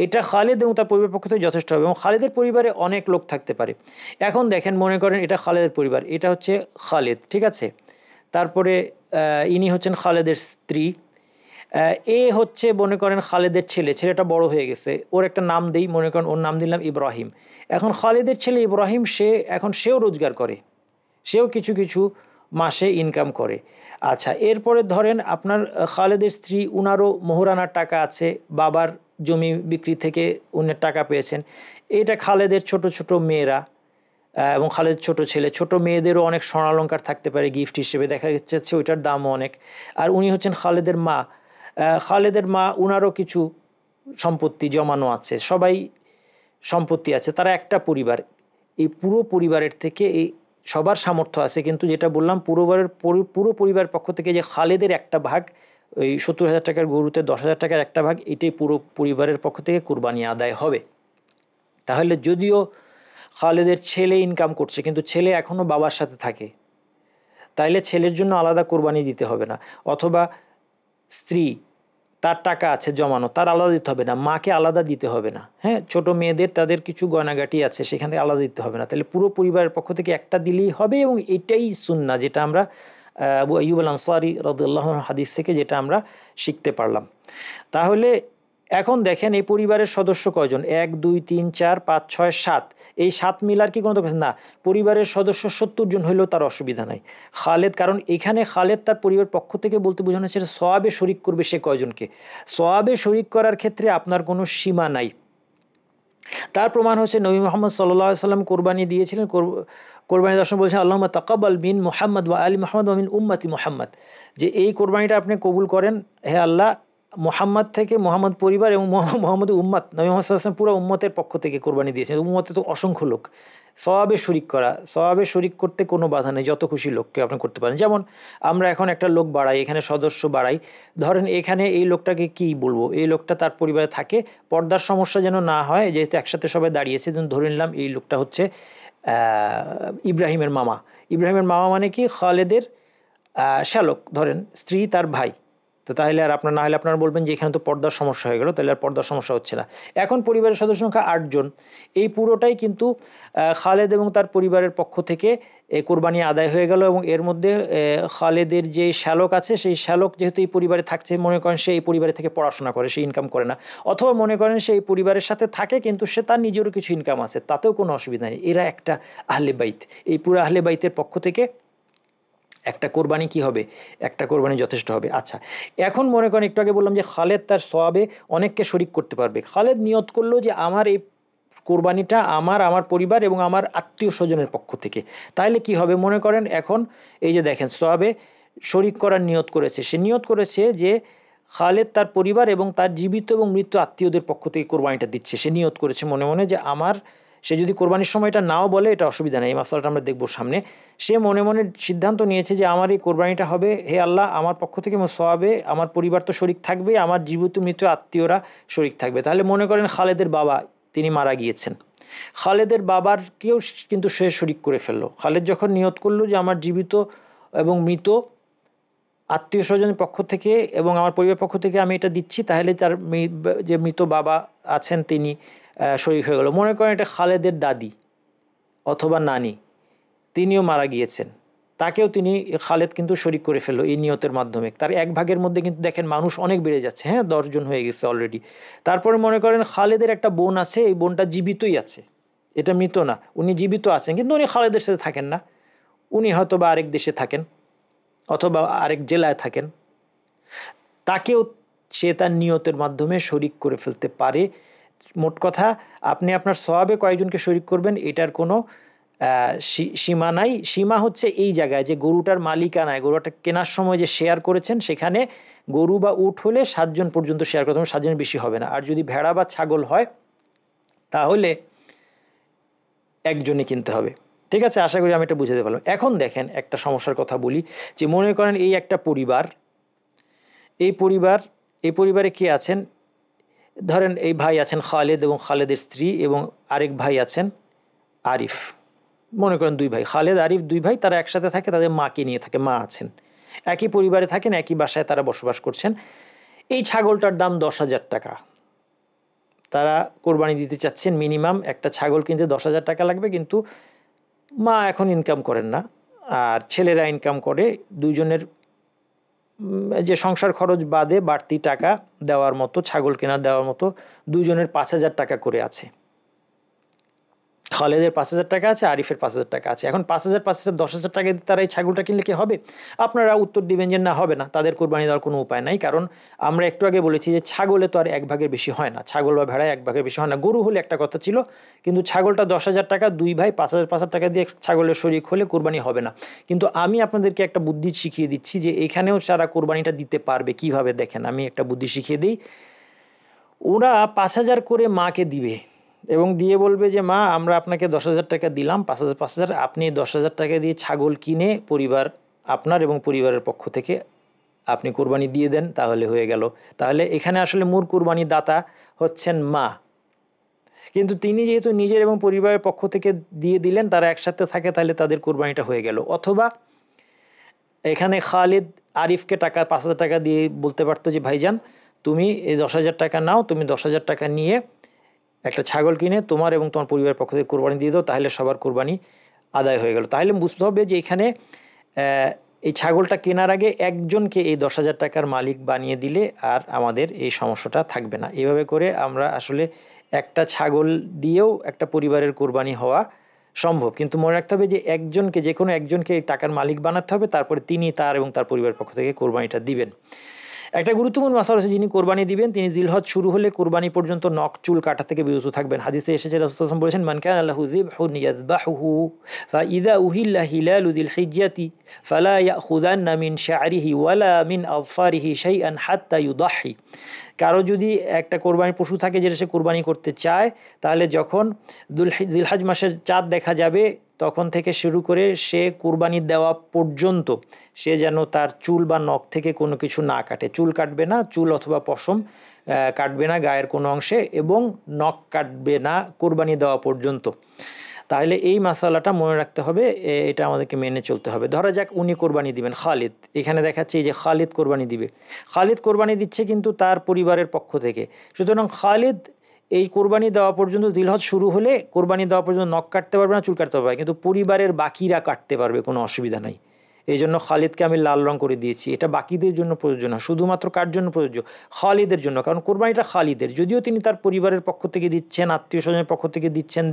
এটা খালিদ এবং তার পরিবারের পক্ষ থেকে যথেষ্ট হবে, এবং খালিদের পরিবারে অনেক লোক থাকতে পারে। এখন দেখেন, মনে করেন এটা খালিদের পরিবার, এটা হচ্ছে খালিদ, ঠিক আছে, তারপরে ইনি হচ্ছেন খালেদের স্ত্রী, এ হচ্ছে মনে করেন খালেদের ছেলে, ছেলেটা বড় হয়ে গেছে, ওর একটা নাম দেই, মনে করেন ওর নাম দিলাম ইব্রাহিম। এখন খালেদের ছেলে ইব্রাহিম, সেও রোজগার করে, সেও কিছু কিছু মাসে ইনকাম করে। আচ্ছা, এরপরে ধরেন আপনার খালেদের স্ত্রী, উনারও মোহরানার টাকা আছে, বাবার জমি বিক্রি থেকে উনি টাকা পেয়েছেন। এটা খালেদের ছোট ছোট মেয়েরা এবং খালেদের ছোট ছেলে, ছোট মেয়েদেরও অনেক স্বর্ণালঙ্কার থাকতে পারে গিফট হিসেবে, দেখা যাচ্ছে ওইটার দামও অনেক। আর উনি হচ্ছেন খালেদের মা, উনারও কিছু সম্পত্তি জমানো আছে, সবাই সম্পত্তি আছে, তারা একটা পরিবার। এই পুরো পরিবারের থেকে এই সবার সামর্থ্য আছে, কিন্তু যেটা বললাম পুরো পরিবারের পক্ষ থেকে যে খালেদের একটা ভাগ, ওই 70,000 টাকার গরুতে 10,000 টাকার একটা ভাগ, এটাই পুরো পরিবারের পক্ষ থেকে কুরবানি আদায় হবে। তাহলে যদিও খালেদের ছেলে ইনকাম করছে, কিন্তু ছেলে এখনও বাবার সাথে থাকে, তাইলে ছেলের জন্য আলাদা কোরবানি দিতে হবে না। অথবা স্ত্রী, তার টাকা আছে জমানো, তার আলাদা দিতে হবে না, মাকে আলাদা দিতে হবে না। হ্যাঁ, ছোট মেয়েদের তাদের কিছু গয়নাগাটি আছে, সেখান থেকে আলাদা দিতে হবে না। তাহলে পুরো পরিবারের পক্ষ থেকে একটা দিলেই হবে, এবং এটাই সুন্নাহ, যেটা আমরা আবু আইয়ুব আল আনসারী রাদিয়াল্লাহু আনহু হাদিস থেকে যেটা আমরা শিখতে পারলাম। তাহলে এখন দেখেন এই পরিবারের সদস্য কয়জন, 1 2 3 4 5 6 7, এই 7 মিলার কি কোনো দরকার না? পরিবারের সদস্য 70 জন হইলেও তার অসুবিধা নাই। খালেদ, কারণ এখানে খালেদ তার পরিবার পক্ষ থেকে বলতে বোঝানো হচ্ছে সওয়াবে শরিক করবে সে কয়জনকে। সওয়াবে শরিক করার ক্ষেত্রে আপনার কোনো সীমা নাই। তার প্রমাণ হচ্ছে নবী মুহাম্মদ সাল্লাল্লাহু আলাইহি ওয়াসাল্লাম কোরবানি দিয়েছিলেন, কোরবানি দর্শন বলছেন আল্লাহুম্মা তাকাব্বাল মিন মুহাম্মদ ওয়া আলি মুহাম্মদ ওয়া মিন উম্মতি মুহাম্মদ, যে এই কোরবানিটা আপনি কবুল করেন হে আল্লাহ, মুহাম্মদ থেকে, মুহাম্মদ পরিবার এবং মুহাম্মদ উম্মত, নবী মুহাম্মদ সাল্লাল্লাহু আলাইহি ওয়াসাল্লাম পুরো উম্মতের পক্ষ থেকে কোরবানি দিয়েছেন। উম্মতে তো অসংখ্য লোক, সওয়াবে শরিক করতে কোনো বাধা নেই, যত খুশি লোককে আপনি করতে পারেন। যেমন আমরা এখন একটা লোক বাড়াই, এখানে সদস্য বাড়াই, ধরেন এখানে এই লোকটাকে কি বলবো, এই লোকটা তার পরিবারে থাকে, পর্দার সমস্যা যেন না হয়, যেহেতু একসাথে সবাই দাঁড়িয়েছে, ধরে নিলাম এই লোকটা হচ্ছে ইব্রাহিমের মামা। ইব্রাহিমের মামা মানে কি, খালেদের শ্যালক, ধরেন স্ত্রী তার ভাই। তো তাহলে আর আপনার না হলে আপনারা বলবেন যে এখানে তো পর্দার সমস্যা হয়ে গেল, তাহলে আর পর্দার সমস্যা হচ্ছে না। এখন পরিবারের সদস্য সংখ্যা 8 জন, এই পুরোটাই কিন্তু খালেদ এবং তার পরিবারের পক্ষ থেকে কোরবানি আদায় হয়ে গেল। এবং এর মধ্যে খালেদের যে শ্যালক আছে, সেই শ্যালক যেহেতু এই পরিবারে থাকছে, মনে করেন সে এই পরিবারে থেকে পড়াশোনা করে, সে ইনকাম করে না, অথবা মনে করেন সে এই পরিবারের সাথে থাকে কিন্তু সে তার নিজেরও কিছু ইনকাম আছে, তাতেও কোনো অসুবিধা নেই, এরা একটা আহলে বাইত। এই পুরো আহলে বাইতের পক্ষ থেকে একটা কোরবানি কি হবে, একটা কোরবানি যথেষ্ট হবে। আচ্ছা, এখন মনে করেন একটু আগে বললাম যে খালেদ তার সওয়াবে অনেককে শরিক করতে পারবে। খালেদ নিয়ত করলো যে আমার এই কোরবানিটা আমার পরিবার এবং আমার আত্মীয় স্বজনের পক্ষ থেকে, তাহলে কি হবে মনে করেন এখন এই যে দেখেন সওয়াবে শরিক করার নিয়ত করেছে, সে নিয়ত করেছে যে খালেদ তার পরিবার এবং তার জীবিত এবং মৃত আত্মীয়দের পক্ষ থেকে কোরবানিটা দিচ্ছে, সে নিয়ত করেছে মনে মনে যে আমার, সে যদি কোরবানির সময় এটা নাও বলে এটা অসুবিধা নেই, এই মাসালাটা আমরা দেখবো সামনে। সে মনে মনে সিদ্ধান্ত নিয়েছে যে আমার এই কোরবানিটা হবে হে আল্লাহ আমার পক্ষ থেকে, সওয়াবে আমার পরিবার তো শরিক থাকবে, আমার জীবিত মৃত আত্মীয়রা শরিক থাকবে। তাহলে মনে করেন খালেদের বাবা তিনি মারা গিয়েছেন, খালেদের বাবার কেউ কিন্তু সে শরিক করে ফেললো। খালেদ যখন নিয়ত করলো যে আমার জীবিত এবং মৃত আত্মীয় স্বজনের পক্ষ থেকে এবং আমার পরিবারের পক্ষ থেকে আমি এটা দিচ্ছি, তাহলে তার যে মৃত বাবা আছেন তিনি শরিক হয়ে গেল। মনে করেন এটা খালেদের দাদি অথবা নানি, তিনিও মারা গিয়েছেন, তাকেও তিনি খালেদ কিন্তু শরিক করে ফেললো এই নিয়তের মাধ্যমে। তার এক ভাগের মধ্যে কিন্তু দেখেন মানুষ অনেক বেড়ে যাচ্ছে, হ্যাঁ 10 জন হয়ে গেছে অলরেডি। তারপরে মনে করেন খালেদের একটা বোন আছে, এই বোনটা জীবিতই আছে, এটা মৃত না, উনি জীবিত আছেন কিন্তু উনি খালেদের সাথে থাকেন না, উনি হয়তো বা আরেক দেশে থাকেন অথবা আরেক জেলায় থাকেন, তাকেও সে তার নিয়তের মাধ্যমে শরিক করে ফেলতে পারে। মোট কথা আপনি আপনার সওয়াবে কয়েকজনকে শরিক করবেন এটার কোনো সীমা নাই। সীমা হচ্ছে এই জায়গায় যে গরুটার মালিকানায়, গরুটা কেনার সময় যে শেয়ার করেছেন সেখানে গরু বা উট হলে 7 জন পর্যন্ত শেয়ার করতে হবে, 7 জনের বেশি হবে না। আর যদি ভেড়া বা ছাগল হয় তাহলে একজনই কিনতে হবে। ঠিক আছে, আশা করি আমি এটা বুঝাতে পারলাম। এখন দেখেন একটা সমস্যার কথা বলি, যে মনে করেন এই একটা পরিবার, এই পরিবারে কে আছেন, ধরেন এই ভাই আছেন খালেদ এবং খালেদের স্ত্রী এবং আরেক ভাই আছেন আরিফ, মনে করেন 2 ভাই, খালেদ আরিফ 2 ভাই, তারা একসাথে থাকে, তাদের মাকে নিয়ে থাকে, মা আছেন, একই পরিবারে থাকেন, একই বাসায় তারা বসবাস করছেন। এই ছাগলটার দাম 10,000 টাকা, তারা কোরবানি দিতে চাচ্ছেন, মিনিমাম একটা ছাগল কিনতে 10,000 টাকা লাগবে, কিন্তু মা এখন ইনকাম করেন না আর ছেলেরা ইনকাম করে, দুইজনের যে সংসার খরচ বাদে বাড়তি টাকা দেওয়ার মতো, ছাগল কেনা দেওয়ার মতো দুইজনের 5,000 টাকা করে আছে। খালেদের 5,000 টাকা আছে, আরিফের 5,000 টাকা আছে। এখন 5,000 5,000 10,000 টাকা দিয়ে তারা এই ছাগলটা কিনলে কি হবে? আপনারা উত্তর দিবেন যে না হবে না, তাদের কোরবানি দেওয়ার কোনো উপায় নাই, কারণ আমরা একটু আগে বলেছি যে ছাগলে তো আর 1 ভাগের বেশি হয় না, ছাগল বা ভেড়ায় 1 ভাগের বেশি হয় না। গরু হলে একটা কথা ছিল, কিন্তু ছাগলটা 10,000 টাকা, 2 ভাই 5,000 টাকা দিয়ে ছাগলের শরিক হলে কোরবানি হবে না। কিন্তু আমি আপনাদেরকে একটা বুদ্ধি শিখিয়ে দিচ্ছি যে এখানেও তারা কোরবানিটা দিতে পারবে কিভাবে। দেখেন আমি একটা বুদ্ধি শিখিয়ে দিই, ওরা 5,000 করে মাকে দিবে এবং দিয়ে বলবে যে মা আমরা আপনাকে 10,000 টাকা দিলাম, 5,000 আপনি 10,000 টাকা দিয়ে ছাগল কিনে পরিবার, আপনার এবং পরিবারের পক্ষ থেকে আপনি কোরবানি দিয়ে দেন, তাহলে হয়ে গেল। তাহলে এখানে আসলে মূল কোরবানি দাতা হচ্ছেন মা, কিন্তু তিনি যেহেতু নিজের এবং পরিবারের পক্ষ থেকে দিয়ে দিলেন, তারা একসাথে থাকে, তাহলে তাদের কোরবানিটা হয়ে গেল। অথবা এখানে খালিদ আরিফকে 5,000 টাকা দিয়ে বলতে পারতো যে ভাইজান তুমি এই 10,000 টাকা নাও, তুমি 10,000 টাকা নিয়ে একটা ছাগল কিনে তোমার এবং তোমার পরিবারের পক্ষ থেকে কোরবানি দিয়ে দাও, তাহলে সবার কোরবানি আদায় হয়ে গেল। তাহলে বুঝতে হবে যে এখানে এই ছাগলটা কেনার আগে একজনকে এই 10,000 টাকার মালিক বানিয়ে দিলে আর আমাদের এই সমস্যাটা থাকবে না। এভাবে করে আমরা আসলে একটা ছাগল দিয়েও একটা পরিবারের কোরবানি হওয়া সম্ভব, কিন্তু মনে রাখতে হবে যে একজনকে, যে কোনো একজনকে এই টাকার মালিক বানাতে হবে, তারপরে তিনি তার এবং তার পরিবারের পক্ষ থেকে কোরবানিটা দিবেন। একটা গুরুত্বপূর্ণ মাসালা আছে, যিনি কোরবানি দিবেন তিনি জিলহজ শুরু হলে কোরবানি পর্যন্ত নখ চুল কাটা থেকে বিরত থাকবেন। হাদিসে এসেছে রাসূলুল্লাহ সাল্লাল্লাহু আলাইহি ওয়াসাল্লাম বলেছেন মান কানা লাহু যিবহুন ইয়াযবাহুহু ফাইযা উহিল্লা হিলালু যিল হিজ্জাতি ফালা ইয়াখুযান্না মিন শা'রিহি ওয়ালা মিন আযফারিহি শাইআন হাত্তা ইউদাহি। কারো যদি একটা কোরবানির পশু থাকে যেটা সে কোরবানি করতে চায়, তাহলে যখন জিলহজ মাসের চাঁদ দেখা যাবে তখন থেকে শুরু করে সে কুরবানি দেওয়া পর্যন্ত সে যেন তার চুল বা নখ থেকে কোনো কিছু না কাটে। চুল কাটবে না, চুল অথবা পশম কাটবে না গায়ের কোনো অংশে, এবং নখ কাটবে না কুরবানি দেওয়া পর্যন্ত। তাহলে এই মাসালাটা মনে রাখতে হবে, এটা আমাদেরকে মেনে চলতে হবে। ধরা যাক উনি কোরবানি দিবেন, খালিদ, এখানে দেখাচ্ছে যে খালিদ কোরবানি দিবে, খালিদ কোরবানি দিচ্ছে কিন্তু তার পরিবারের পক্ষ থেকে। সুতরাং খালিদ এই কোরবানি দেওয়া পর্যন্ত, জিলহজ শুরু হলে কোরবানি দেওয়া পর্যন্ত নখ কাটতে পারবে না, চুল কাটতে পারবে, কিন্তু পরিবারের বাকিরা কাটতে পারবে, কোনো অসুবিধা নাই। এই জন্য খালিদকে আমি লাল রং করে দিয়েছি। এটা বাকিদের জন্য প্রযোজ্য না, শুধুমাত্র কার জন্য প্রযোজ্য? খালিদের জন্য, কারণ কোরবানিটা খালিদের, যদিও তিনি তার পরিবারের পক্ষ থেকে দিচ্ছেন, আত্মীয় স্বজনের পক্ষ থেকে দিচ্ছেন,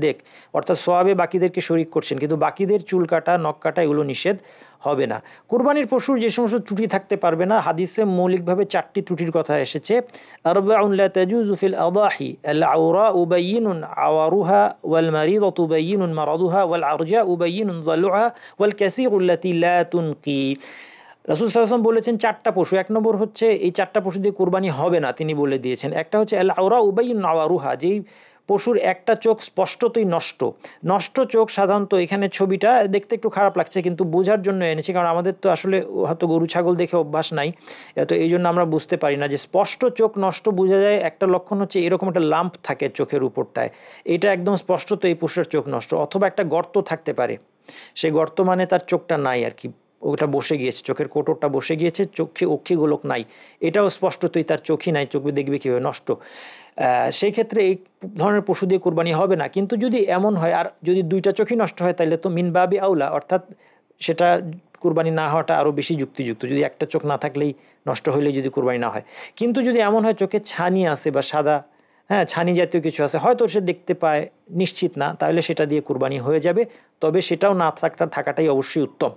অর্থাৎ সোয়াবে বাকিদেরকে শরিক করছেন, কিন্তু বাকিদের চুল কাটা, নখ কাটা এগুলো নিষেধ হবে না। কুরবানির পশুর যে সমস্ত ত্রুটি থাকতে পারবে না, হাদিসে মৌলিকভাবে 4টি ত্রুটির কথা এসেছে। আরবাউন লা তাজুজু ফিল আদাহি আল আওরাউ বাইয়িনুন আওয়ারুহা ওয়াল মারিদাতু বাইয়িনুন মারাদুহা ওয়াল আরজাউ বাইয়িনুন যালুহা ওয়াল কাসীরু আল্লাতী লা তুনকি। রাসূল সাল্লাল্লাহু আলাইহি ওয়াসাল্লাম বলেছেন 4টা পশু। এক নম্বর হচ্ছে এই 4টা পশু দিয়ে কুরবানি হবে না, তিনি বলে দিয়েছেন। একটা হচ্ছে আল আওরাউ বাইয়িনুন আওয়ারুহা, যেই পশুর একটা চোখ স্পষ্টতই নষ্ট চোখ। সাধারণত এখানে ছবিটা দেখতে একটু খারাপ লাগছে, কিন্তু বোঝার জন্য এনেছি, কারণ আমাদের তো আসলে হয়তো গরু ছাগল দেখে অভ্যাস নাই, তো এই জন্য আমরা বুঝতে পারি না যে স্পষ্ট চোখ নষ্ট বোঝা যায়। একটা লক্ষণ হচ্ছে এরকম একটা লাম্প থাকে চোখের উপরটায়, এটা একদম স্পষ্টত এই পশুর চোখ নষ্ট। অথবা একটা গর্ত থাকতে পারে, সেই গর্ত মানে তার চোখটা নাই আর কি, ওটা বসে গিয়েছে, চোখের কোটরটা বসে গিয়েছে, চোখে অক্ষিগোলক নাই, এটাও স্পষ্টতই তার চোখই নাই, চোখ দেখবে কীভাবে নষ্ট। সেই ক্ষেত্রে এই ধরনের পশু দিয়ে কোরবানি হবে না। কিন্তু যদি এমন হয়, আর যদি 2টা চোখই নষ্ট হয়, তাহলে তো মিন বাবি আউলা, অর্থাৎ সেটা কোরবানি না হওয়াটা আরও বেশি যুক্তিযুক্ত, যদি একটা চোখ না থাকলেই, নষ্ট হলেই যদি কোরবানি না হয়। কিন্তু যদি এমন হয় চোখে ছানি আছে বা সাদা, হ্যাঁ, ছানি জাতীয় কিছু আছে, হয়তো সে দেখতে পায়, নিশ্চিত না, তাহলে সেটা দিয়ে কোরবানি হয়ে যাবে। তবে সেটাও না থাকাটাই অবশ্যই উত্তম।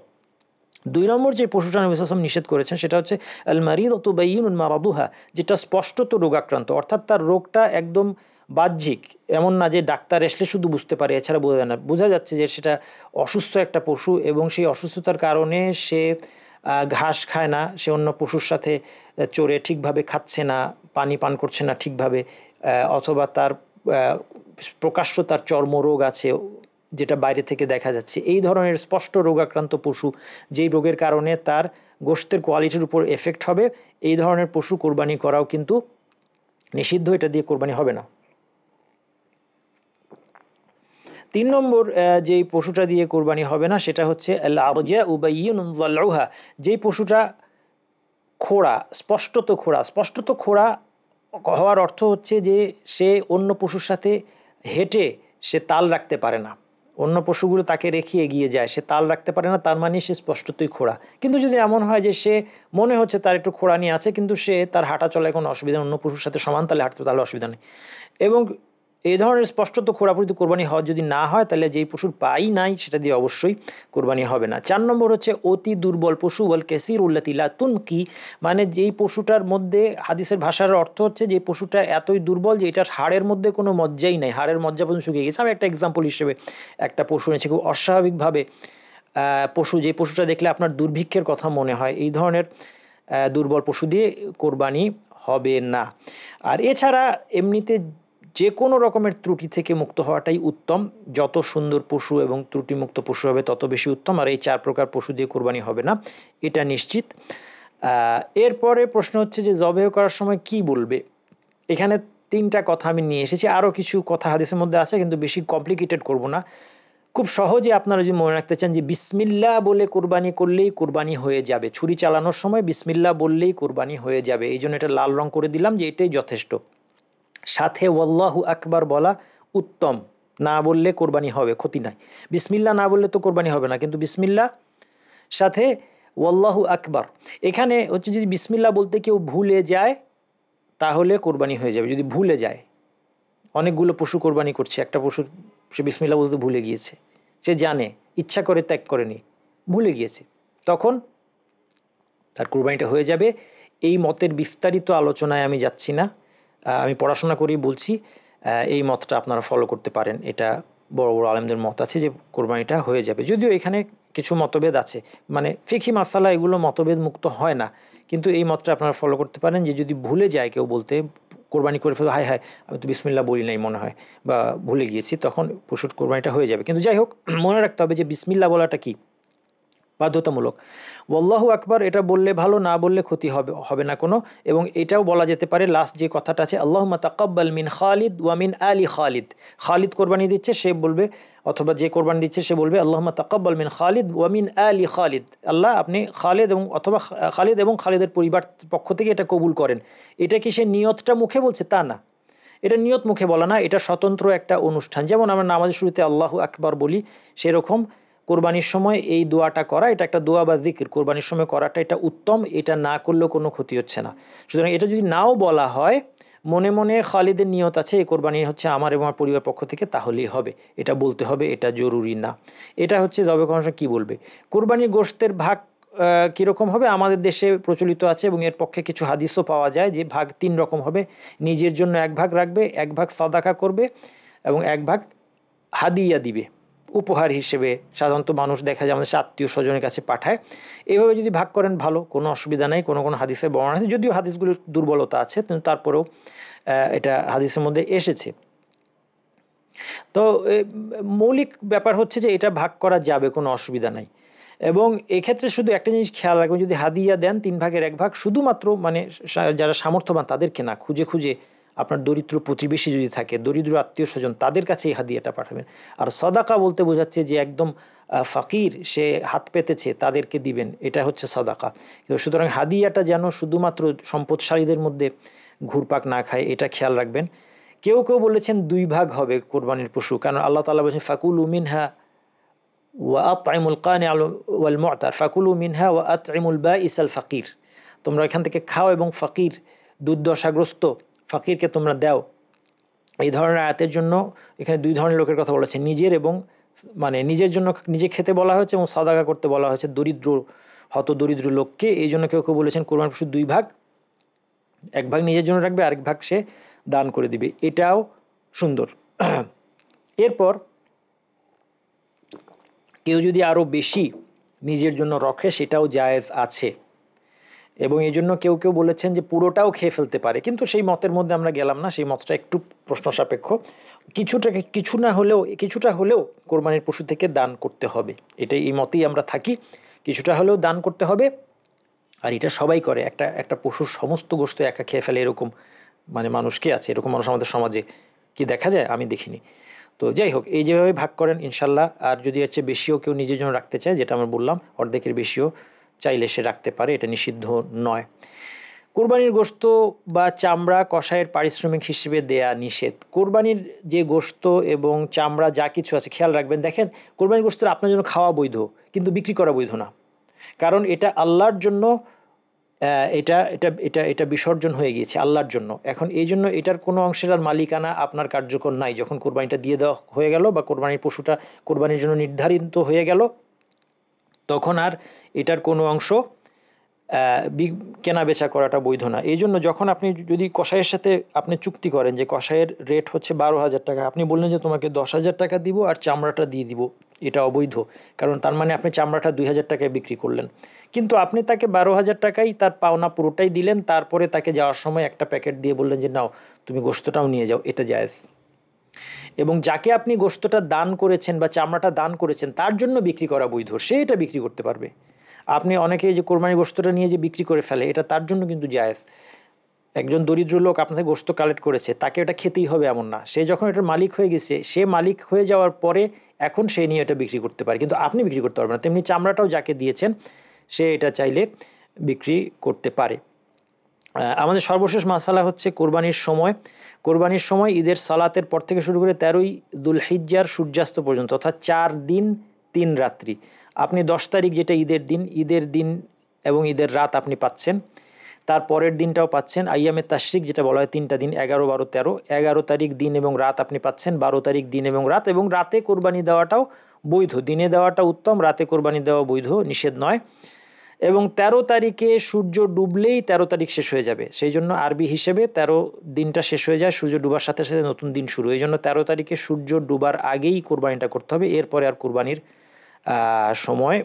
2 নম্বর যে পশুটা নবী সাল্লাল্লাহু আলাইহি ওয়াসাল্লাম নিষেধ করেছেন সেটা হচ্ছে আল মারিদাতু বাইয়িনুন মারাদুহা, যেটা স্পষ্টত রোগাক্রান্ত, অর্থাৎ তার রোগটা একদম বাহ্যিক, এমন না যে ডাক্তার আসলে শুধু বুঝতে পারে, এছাড়া বোঝা যায় না। বোঝা যাচ্ছে যে সেটা অসুস্থ একটা পশু, এবং সেই অসুস্থতার কারণে সে ঘাস খায় না, সে অন্য পশুর সাথে চড়ে ঠিকভাবে খাচ্ছে না, পানি পান করছে না ঠিকভাবে, অথবা তার প্রকাশ্য তার চর্মরোগ আছে যেটা বাইরে থেকে দেখা যাচ্ছে। এই ধরনের স্পষ্ট রোগাক্রান্ত পশু, যেই রোগের কারণে তার গোশতের কোয়ালিটির উপর এফেক্ট হবে, এই ধরনের পশু কোরবানি করাও কিন্তু নিষিদ্ধ, এটা দিয়ে কোরবানি হবে না। 3 নম্বর যেই পশুটা দিয়ে কোরবানি হবে না সেটা হচ্ছে আল আরজাউ বাইয়িনুন যালউহা, যেই পশুটা খোড়া, স্পষ্টত খোড়া হওয়ার অর্থ হচ্ছে যে সে অন্য পশুর সাথে হেঁটে সে তাল রাখতে পারে না, অন্য পশুগুলো তাকে রেখে এগিয়ে যায়, সে তাল রাখতে পারে না, তার মানে সে স্পষ্টতই খোড়া। কিন্তু যদি এমন হয় যে সে মনে হচ্ছে তার একটু খোড়ানি আছে, কিন্তু সে তার হাঁটা চলায় কোনো অসুবিধা, অন্য পশুর সাথে সমান তালে হাঁটতে, তাহলে অসুবিধা নেই। এবং এই ধরনের স্পষ্টত খোড়াপুরিতে কোরবানি হওয়া যদি না হয়, তাহলে যেই পশুর পাই নাই সেটা দিয়ে অবশ্যই কোরবানি হবে না। 4 নম্বর হচ্ছে অতি দুর্বল পশু ওয়াল কাসীরু আল্লাতী লা তুনকি, মানে যেই পশুটার মধ্যে, হাদিসের ভাষার অর্থ হচ্ছে যে পশুটা এতই দুর্বল যে এটার হাড়ের মধ্যে কোনো মজ্জাই নাই, হাড়ের মজ্জা পর্যন্ত শুকিয়ে গেছে। আমি একটা এক্সাম্পল হিসেবে একটা পশু এনেছি, খুব অস্বাভাবিকভাবে পশু, যে পশুটা দেখলে আপনার দুর্ভিক্ষের কথা মনে হয়, এই ধরনের দুর্বল পশু দিয়ে কোরবানি হবে না। আর এছাড়া এমনিতে যে কোনো রকমের ত্রুটি থেকে মুক্ত হওয়াটাই উত্তম, যত সুন্দর পশু এবং ত্রুটিমুক্ত পশু হবে তত বেশি উত্তম। আর এই 4 প্রকার পশু দিয়ে কোরবানি হবে না, এটা নিশ্চিত। এরপরে প্রশ্ন হচ্ছে যে জবেহ করার সময় কি বলবে। এখানে 3টা কথা আমি নিয়ে এসেছি, আরও কিছু কথা হাদিসের মধ্যে আছে, কিন্তু বেশি কমপ্লিকেটেড করব না। খুব সহজে আপনারা যদি মনে রাখতে চান যে বিসমিল্লাহ বলে কোরবানি করলেই কোরবানি হয়ে যাবে, ছুরি চালানোর সময় বিসমিল্লাহ বললেই কোরবানি হয়ে যাবে, এই জন্য এটা লাল রং করে দিলাম যে এটাই যথেষ্ট। সাথে ওয়াল্লাহু আকবার বলা উত্তম, না বললে কোরবানি হবে, ক্ষতি নাই। বিসমিল্লাহ না বললে তো কোরবানি হবে না, কিন্তু বিসমিল্লাহ সাথে ওয়াল্লাহু আকবার। এখানে হচ্ছে যদি বিসমিল্লাহ বলতে কেউ ভুলে যায় তাহলে কোরবানি হয়ে যাবে, যদি ভুলে যায়। অনেকগুলো পশু কোরবানি করছে, একটা পশু সে বিসমিল্লাহ বলতে ভুলে গিয়েছে, সে জানে, ইচ্ছা করে ত্যাগ করেনি, ভুলে গিয়েছে, তখন তার কোরবানিটা হয়ে যাবে। এই মতের বিস্তারিত আলোচনায় আমি যাচ্ছি না, আমি পড়াশোনা করেই বলছি, এই মতটা আপনারা ফলো করতে পারেন। এটা বড় বড় আলেমদের মত আছে যে কোরবানিটা হয়ে যাবে, যদিও এখানে কিছু মতভেদ আছে, মানে ফিকহি মাসালা এগুলো মতভেদ মুক্ত হয় না, কিন্তু এই মতটা আপনারা ফলো করতে পারেন যে যদি ভুলে যায় কেউ বলতে, কোরবানি করে ফেলবে, হায় হায় আমি তো বিসমিল্লাহ বলি নাই মনে হয়, বা ভুলে গিয়েছি, তখন পশুর কোরবানিটা হয়ে যাবে। কিন্তু যাই হোক, মনে রাখতে হবে যে বিসমিল্লাহ বলাটা কি বাধ্যতামূলক। ওয়াল্লাহু আকবার এটা বললে ভালো, না বললে ক্ষতি হবে না কোনো। এবং এটাও বলা যেতে পারে, লাস্ট যে কথাটা আছে, আল্লাহুম্মা তাকাব্বাল মিন খালিদ ওয়া মিন আলি খালিদ, খালিদ কোরবানি দিচ্ছে সে বলবে, অথবা যে কোরবানি দিচ্ছে সে বলবে আল্লাহুম্মা তাকাব্বাল মিন খালিদ ওয়া মিন আলি খালিদ, আল্লাহ আপনি খালিদ এবং অথবা খালিদ এবং খালিদের পরিবার পক্ষ থেকে এটা কবুল করেন। এটা কি সে নিয়তটা মুখে বলছে? তা না, এটা নিয়ত মুখে বলা না, এটা স্বতন্ত্র একটা অনুষ্ঠান। যেমন আমরা নামাজের শুরুতে আল্লাহু আকবার বলি, সেরকম কোরবানির সময় এই দোয়াটা করা, এটা একটা দোয়া বা জিকির, কোরবানির সময় করাটা এটা উত্তম, এটা না করলেও কোনো ক্ষতি হচ্ছে না। সুতরাং এটা যদি নাও বলা হয়, মনে মনে খালিদের নিয়ত আছে এই কোরবানি হচ্ছে আমার এবং আমার পরিবার পক্ষ থেকে, তাহলেই হবে, এটা বলতে হবে, এটা জরুরি না। এটা হচ্ছে জবে করার সময় কী বলবে। কোরবানির গোশতের ভাগ কীরকম হবে আমাদের দেশে প্রচলিত আছে, এবং এর পক্ষে কিছু হাদিসও পাওয়া যায় যে ভাগ 3 রকম হবে। নিজের জন্য 1 ভাগ রাখবে, 1 ভাগ সাদাকা করবে, এবং 1 ভাগ হাদিয়া দিবে উপহার হিসেবে। সাধারণত মানুষ দেখা যায় আমাদের আত্মীয় স্বজনের কাছে পাঠায়। এভাবে যদি ভাগ করেন ভালো, কোনো অসুবিধা নেই। কোনো কোনো হাদিসের বর্ণনা আছে, যদিও হাদিসগুলোর দুর্বলতা আছে, কিন্তু তারপরেও এটা হাদিসের মধ্যে এসেছে। তো মৌলিক ব্যাপার হচ্ছে যে এটা ভাগ করা যাবে, কোনো অসুবিধা নাই। এবং এক্ষেত্রে শুধু একটা জিনিস খেয়াল রাখবেন, যদি হাদিয়া দেন 3 ভাগের 1 ভাগ শুধুমাত্র মানে যারা সামর্থ্যবান তাদেরকে না, খুঁজে খুঁজে আপনার দরিদ্র প্রতিবেশী যদি থাকে, দরিদ্র আত্মীয় স্বজন, তাদের কাছে এই হাদিয়াটা পাঠাবেন। আর সাদাকা বলতে বোঝাচ্ছে যে একদম ফাকির, সে হাত পেতেছে, তাদেরকে দিবেন, এটা হচ্ছে সাদাকা। সুতরাং হাদিয়াটা যেন শুধুমাত্র সম্পদশালীদের মধ্যে ঘুরপাক না খায়, এটা খেয়াল রাখবেন। কেউ কেউ বলেছেন 2 ভাগ হবে কোরবানির পশু, কারণ আল্লাহ তাআলা বলেছেন ফাকুলু মিনহা ওয়া আত'ইমুল কানি ওয়াল মু'তার ফাকুলু মিনহা ওয়া আত'ইমুল বাইসাল ফাকির। তোমরা এখান থেকে খাও এবং ফকির, দুর্দশাগ্রস্ত ফকিরকে তোমরা দাও। এই ধরনের আয়াতের জন্য এখানে 2 ধরনের লোকের কথা বলেছে, নিজের এবং মানে নিজের জন্য নিজে খেতে বলা হয়েছে, এবং সাদাকা করতে বলা হয়েছে দরিদ্র হত দরিদ্র লোককে। এই জন্য কেউ কেউ বলেছেন কোরবানির পশু 2 ভাগ, 1 ভাগ নিজের জন্য রাখবে, আরেক ভাগ সে দান করে দিবে, এটাও সুন্দর। এরপর কেউ যদি আরও বেশি নিজের জন্য রাখে সেটাও জায়েজ আছে, এবং এই জন্য কেউ কেউ বলেছেন যে পুরোটাও খেয়ে ফেলতে পারে, কিন্তু সেই মতের মধ্যে আমরা গেলাম না, সেই মতটা একটু প্রশ্ন সাপেক্ষ। কিছুটা হলেও কোরবানির পশু থেকে দান করতে হবে, এটাই এই মতেই আমরা থাকি, কিছুটা হলেও দান করতে হবে। আর এটা সবাই করে, একটা পশুর সমস্ত গোশত একা খেয়ে ফেলে এরকম মানে মানুষ কে আছে? এরকম মানুষ আমাদের সমাজে কি দেখা যায়? আমি দেখিনি। তো যাই হোক, এই যেভাবে ভাগ করেন ইনশাল্লাহ। আর যদি হচ্ছে বেশিও কেউ নিজের জন্য রাখতে চায়, যেটা আমরা বললাম অর্ধেকের বেশিও চাইলে সে রাখতে পারে, এটা নিষিদ্ধ নয়। কোরবানির গোশত বা চামড়া কসাইয়ের পারিশ্রমিক হিসেবে দেয়া নিষেধ। কোরবানির যে গোশত এবং চামড়া যা কিছু আছে খেয়াল রাখবেন। দেখেন, কোরবানির গোশত আপনার জন্য খাওয়া বৈধ, কিন্তু বিক্রি করা বৈধ না, কারণ এটা আল্লাহর জন্য, এটা এটা এটা এটা বিসর্জন হয়ে গিয়েছে আল্লাহর জন্য। এখন এই জন্য এটার কোনো অংশের আর মালিকানা আপনার কার্যকর নাই। যখন কোরবানিটা দিয়ে দেওয়া হয়ে গেল বা কোরবানির পশুটা কোরবানির জন্য নির্ধারিত হয়ে গেল, তখন আর এটার কোনো অংশ কেনা বেচা করাটা বৈধ না। এই জন্য যখন আপনি যদি কসাইয়ের সাথে আপনি চুক্তি করেন যে কসাইয়ের রেট হচ্ছে 12,000 টাকা, আপনি বললেন যে তোমাকে 10,000 টাকা দিব আর চামড়াটা দিয়ে দিব, এটা অবৈধ। কারণ তার মানে আপনি চামড়াটা 2,000 টাকায় বিক্রি করলেন, কিন্তু আপনি তাকে 12,000 টাকাই তার পাওনা পুরোটাই দিলেন, তারপরে তাকে যাওয়ার সময় একটা প্যাকেট দিয়ে বললেন যে নাও তুমি গোশতটাও নিয়ে যাও, এটা জায়েজ। এবং যাকে আপনি গোশতটা দান করেছেন বা চামড়াটা দান করেছেন তার জন্য বিক্রি করা বৈধ, সে এটা বিক্রি করতে পারবে। আপনি অনেকে যে কোরবানির গোশতটা নিয়ে যে বিক্রি করে ফেলে, এটা তার জন্য কিন্তু জায়েজ। একজন দরিদ্র লোক আপনার থেকে গোশত কালেক্ট করেছে, তাকে এটা খেতেই হবে এমন না। সে যখন এটার মালিক হয়ে গেছে, সে মালিক হয়ে যাওয়ার পরে এখন সে নিয়ে এটা বিক্রি করতে পারে, কিন্তু আপনি বিক্রি করতে পারবেন না। তেমনি চামড়াটাও যাকে দিয়েছেন সে এটা চাইলে বিক্রি করতে পারে। আমাদের সর্বশেষ মাসালা হচ্ছে কোরবানির সময়। কোরবানির সময় ঈদের সালাতের পর থেকে শুরু করে 13ই দুলহিজ্জার সূর্যাস্ত পর্যন্ত, অর্থাৎ 4 দিন 3 রাত্রি। আপনি 10 তারিখ যেটা ঈদের দিন এবং ঈদের রাত আপনি পাচ্ছেন, তার পরের দিনটাও পাচ্ছেন। আইয়ামে তাশরিক যেটা বলা হয় 3টা দিন, 11, 12, 13। 11 তারিখ দিন এবং রাত আপনি পাচ্ছেন, 12 তারিখ দিন এবং রাত। এবং রাতে কোরবানি দেওয়াটাও বৈধ, দিনে দেওয়াটা উত্তম, রাতে কোরবানি দেওয়া বৈধ, নিষেধ নয়। এবং 13 তারিখে সূর্য ডুবলেই 13 তারিখ শেষ হয়ে যাবে, সেই জন্য আরবি হিসেবে 13 দিনটা শেষ হয়ে যায়, সূর্য ডুবার সাথে সাথে নতুন দিন শুরু। এই জন্য 13 তারিখে সূর্য ডুবার আগেই কোরবানিটা করতে হবে, এরপরে আর কোরবানির সময়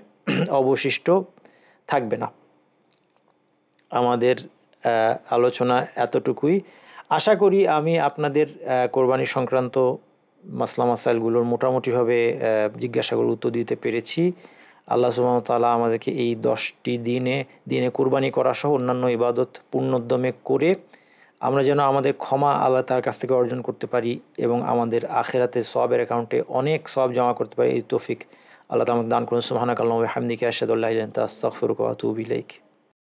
অবশিষ্ট থাকবে না। আমাদের আলোচনা এতটুকুই। আশা করি আমি আপনাদের কোরবানি সংক্রান্ত মাসলা মাসাইলগুলোর মোটামুটিভাবে জিজ্ঞাসাগুলোর উত্তর দিতে পেরেছি। আল্লাহ সুবহানাহু ওয়া তাআলা আমাদেরকে এই 10টি দিনে কোরবানি করা সহ অন্যান্য ইবাদত পূর্ণোদ্যমে করে আমরা যেন আমাদের ক্ষমা আল্লাহ তার কাছ থেকে অর্জন করতে পারি এবং আমাদের আখিরাতে সওয়াবের অ্যাকাউন্টে অনেক সওয়াব জমা করতে পারি, এই তৌফিক আল্লাহ তাআলা আমাকে দান করুন। সুবহানাকাল্লাহুম্মা ওয়া বিহামদিকা আশহাদু আল্লা ইলাহা ইল্লা আনতা আস্তাগফিরুকা ওয়া আতুবু ইলাইক।